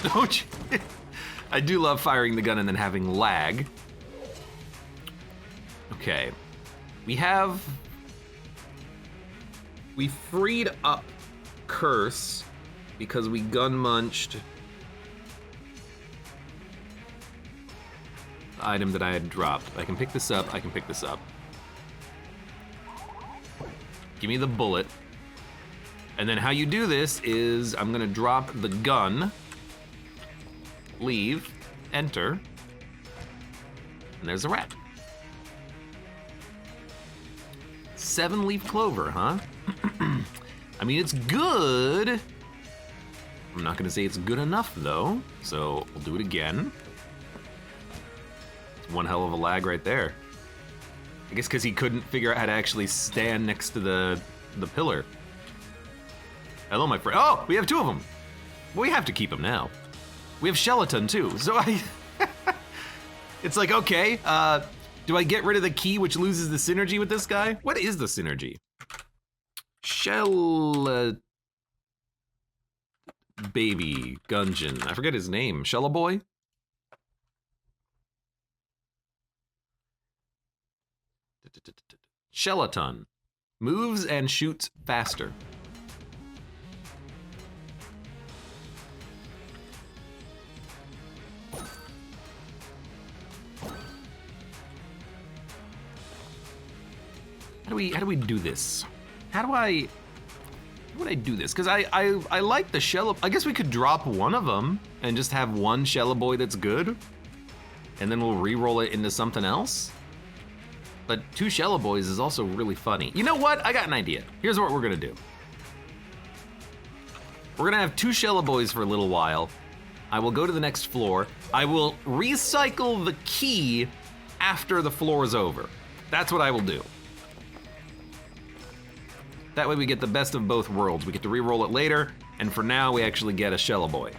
Don't you? I do love firing the gun and then having lag. Okay. We freed up Curse because we gun munched the item that I had dropped. I can pick this up, I can pick this up. Give me the bullet. And then how you do this is I'm gonna drop the gun, leave, enter, and there's a rat. 7-leaf clover, huh? I mean, it's good. I'm not gonna say it's good enough though, so we'll do it again. It's one hell of a lag right there. I guess because he couldn't figure out how to actually stand next to the pillar. Hello, my friend. Oh, we have 2 of them. We have to keep them now. We have Chillin too, so it's like, okay, do I get rid of the key which loses the synergy with this guy? What is the synergy? Baby Gungeon. I forget his name. Shellaboy? Chillin. Moves and shoots faster. How do we do this? How would I do this? Because I like the shell. I guess we could drop one of them and just have one Shellaboy that's good, and then we'll re-roll it into something else. But 2 Shellaboys is also really funny. You know what? I got an idea. Here's what we're gonna do. We're gonna have 2 Shellaboys for a little while. I will go to the next floor. I will recycle the key after the floor is over. That's what I will do. That way we get the best of both worlds. We get to re-roll it later, And for now, we actually get a Shella Boy.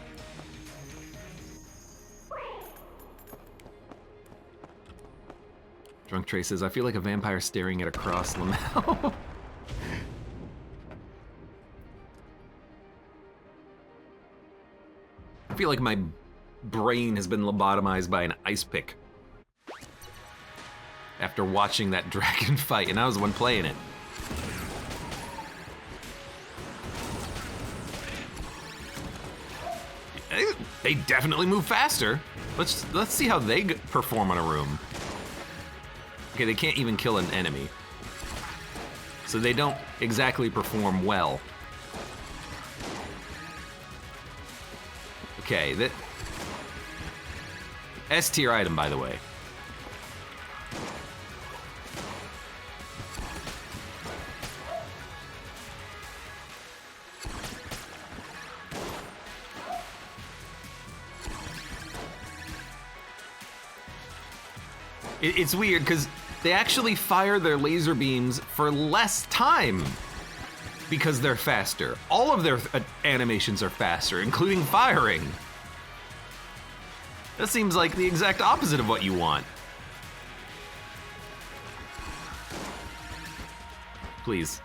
Drunk Trey says, I feel like a vampire staring at a cross, Lamau. I feel like my brain has been lobotomized by an ice pick after watching that dragon fight, and I was the one playing it. They definitely move faster. Let's see how they perform on a room. Okay, they can't even kill an enemy, so they don't exactly perform well. Okay, that S tier item, by the way. It's weird because they actually fire their laser beams for less time because they're faster. All of their animations are faster, including firing. That seems like the exact opposite of what you want. Please.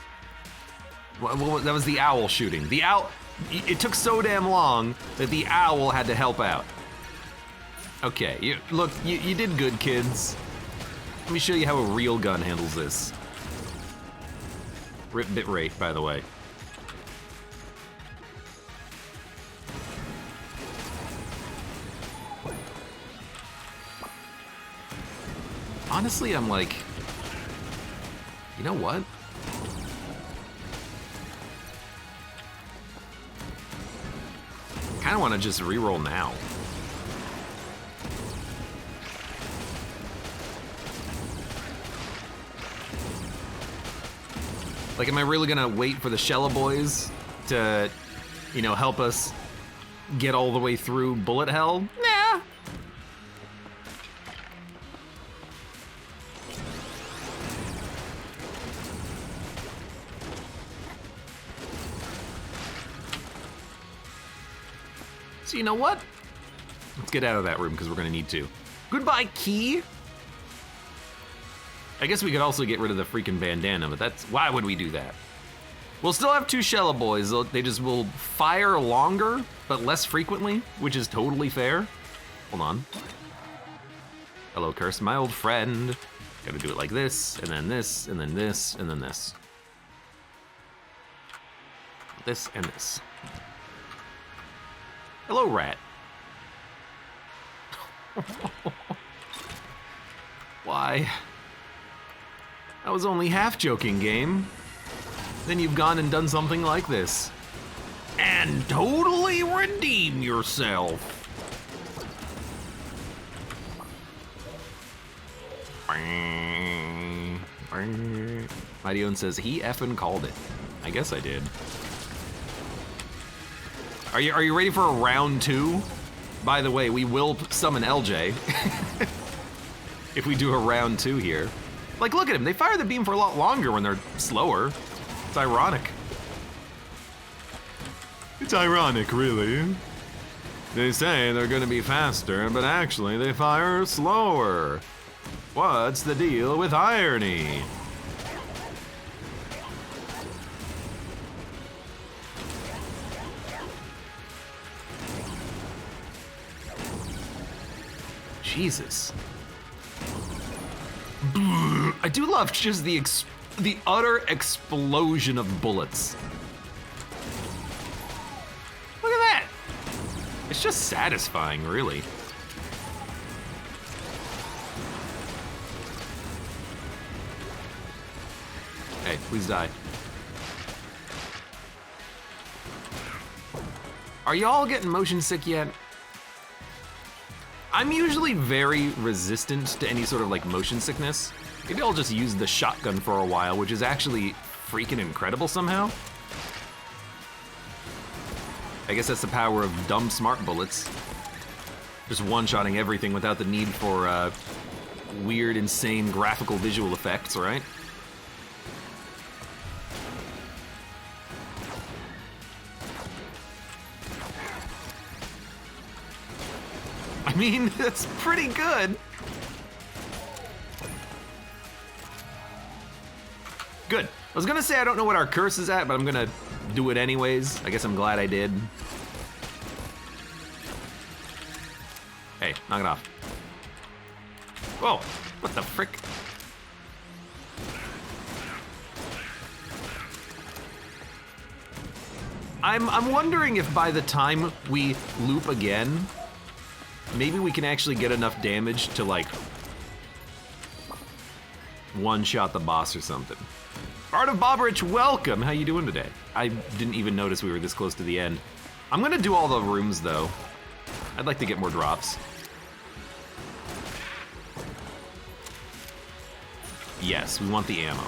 Well, that was the owl shooting. The owl, it took so damn long that the owl had to help out. Okay, you did good, kids. Let me show you how a real gun handles this. Rip bit rate, by the way. Honestly, I'm like, you know what? I kind of want to just reroll now. Like, am I really gonna wait for the Shella Boys to, you know, help us get all the way through bullet hell? Nah. So you know what? Let's get out of that room because we're gonna need to. Goodbye, key. I guess we could also get rid of the freaking bandana, but that's, why would we do that? We'll still have two Shella Boys. They just will fire longer, but less frequently, which is totally fair. Hold on. Hello, Curse, my old friend. Gotta do it like this, and then this, and then this, and then this. This and this. Hello, rat. Why? I was only half joking, game. Then you've gone and done something like this. And totally redeem yourself. Mighty Owen says he effing called it. I guess I did. Are you ready for a round 2? By the way, we will summon LJ if we do a round 2 here. Like, look at him. They fire the beam for a lot longer when they're slower. It's ironic. It's ironic, really. They say they're gonna be faster, but actually they fire slower. What's the deal with irony? Jesus. I do love just the utter explosion of bullets. Look at that. It's just satisfying, really. Hey, please die. Are y'all getting motion sick yet? I'm usually very resistant to any sort of like motion sickness. Maybe I'll just use the shotgun for a while, which is actually freaking incredible somehow. I guess that's the power of dumb smart bullets. Just one-shotting everything without the need for weird, insane graphical visual effects, right? mean, that's pretty good. Good. I was gonna say I don't know what our curse is at, but I'm gonna do it anyways. I guess I'm glad I did. Hey, knock it off. Whoa, what the frick? I'm wondering if by the time we loop again, maybe we can actually get enough damage to like one-shot the boss or something. Art of Bobberich, welcome. How you doing today? I didn't even notice we were this close to the end. I'm gonna do all the rooms though. I'd like to get more drops. Yes, we want the ammo.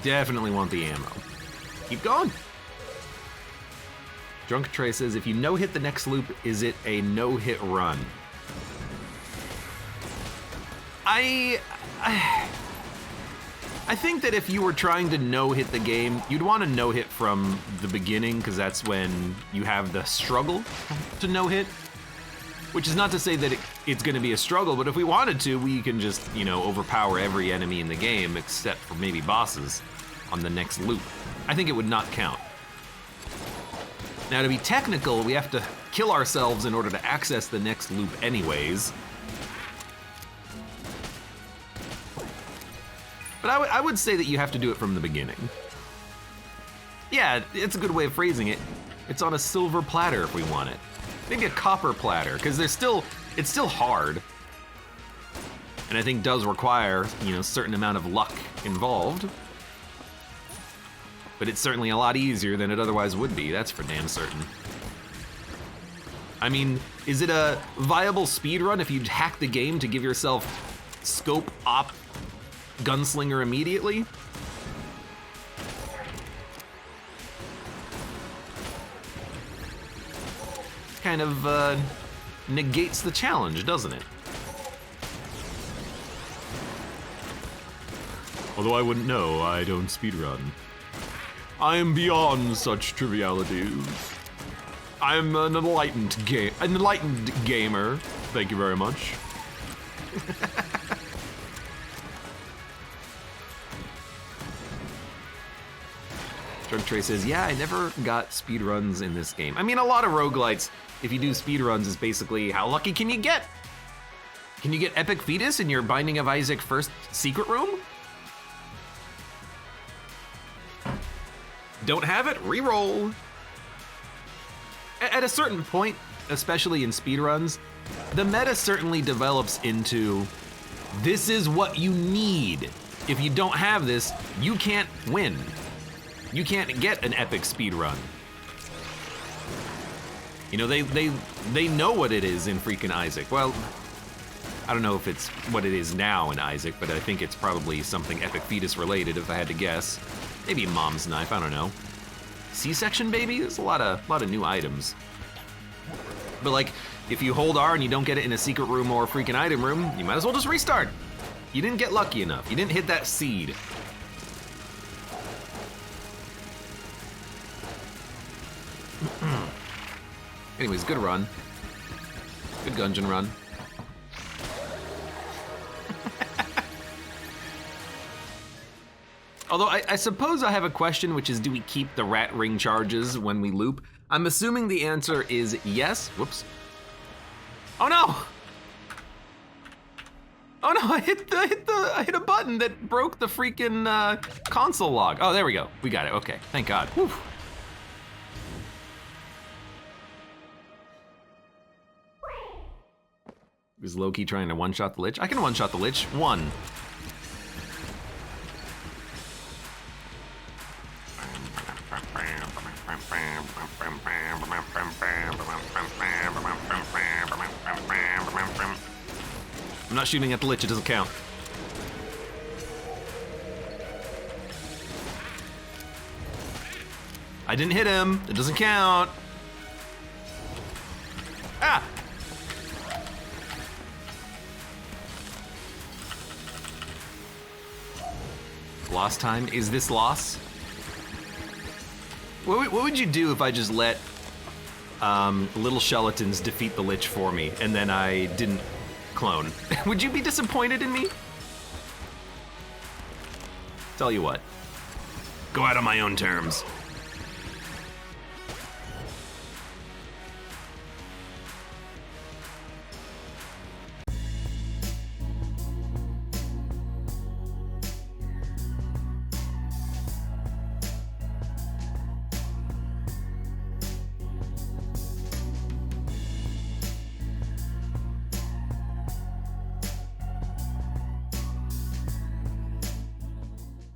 Definitely want the ammo. Keep going. Drunk Trey says, if you no-hit the next loop, is it a no-hit run? I think that if you were trying to no-hit the game, you'd want to no-hit from the beginning, because that's when you have the struggle to no-hit. Which is not to say that it's going to be a struggle, but if we wanted to, we can just, you know, overpower every enemy in the game, except for maybe bosses, on the next loop. I think it would not count. Now, to be technical, we have to kill ourselves in order to access the next loop anyways. But I would say that you have to do it from the beginning. Yeah, it's a good way of phrasing it. It's on a silver platter if we want it. Maybe a copper platter, because it's still hard. And I think does require, you know, a certain amount of luck involved. But it's certainly a lot easier than it otherwise would be, that's for damn certain. I mean, is it a viable speedrun if you hack the game to give yourself scope op gunslinger immediately? Kind of negates the challenge, doesn't it? Although I wouldn't know, I don't speedrun. I am beyond such trivialities. I'm an enlightened gamer. Thank you very much. Drunk Trey says, yeah, I never got speedruns in this game. I mean, a lot of roguelites, if you do speedruns, is basically how lucky can you get? Can you get Epic Fetus in your Binding of Isaac first secret room? Don't have it? Reroll. At a certain point, especially in speedruns, the meta certainly develops into, this is what you need. If you don't have this, you can't win. You can't get an epic speedrun. You know, they know what it is in freaking Isaac. Well, I don't know if it's what it is now in Isaac, but I think it's probably something Epic Fetus related if I had to guess. Maybe Mom's Knife, I don't know. C-section baby? There's a lot of new items. But like, if you hold R and you don't get it in a secret room or a freaking item room, you might as well just restart. You didn't get lucky enough. You didn't hit that seed. Anyways, good run. Good Gungeon run. Although I suppose I have a question, which is, do we keep the rat ring charges when we loop? I'm assuming the answer is yes. Whoops. Oh no! Oh no, I hit a button that broke the freaking console log. Oh, there we go. We got it. Okay, thank God. Whew. Is Loki trying to one-shot the Lich? I can one-shot the Lich. One. I'm not shooting at the Lich, it doesn't count. I didn't hit him, it doesn't count. Ah! lost time. Is this loss? What would you do if I just let little Skeletons defeat the Lich for me, and then I didn't clone? Would you be disappointed in me? Tell you what. Go out on my own terms.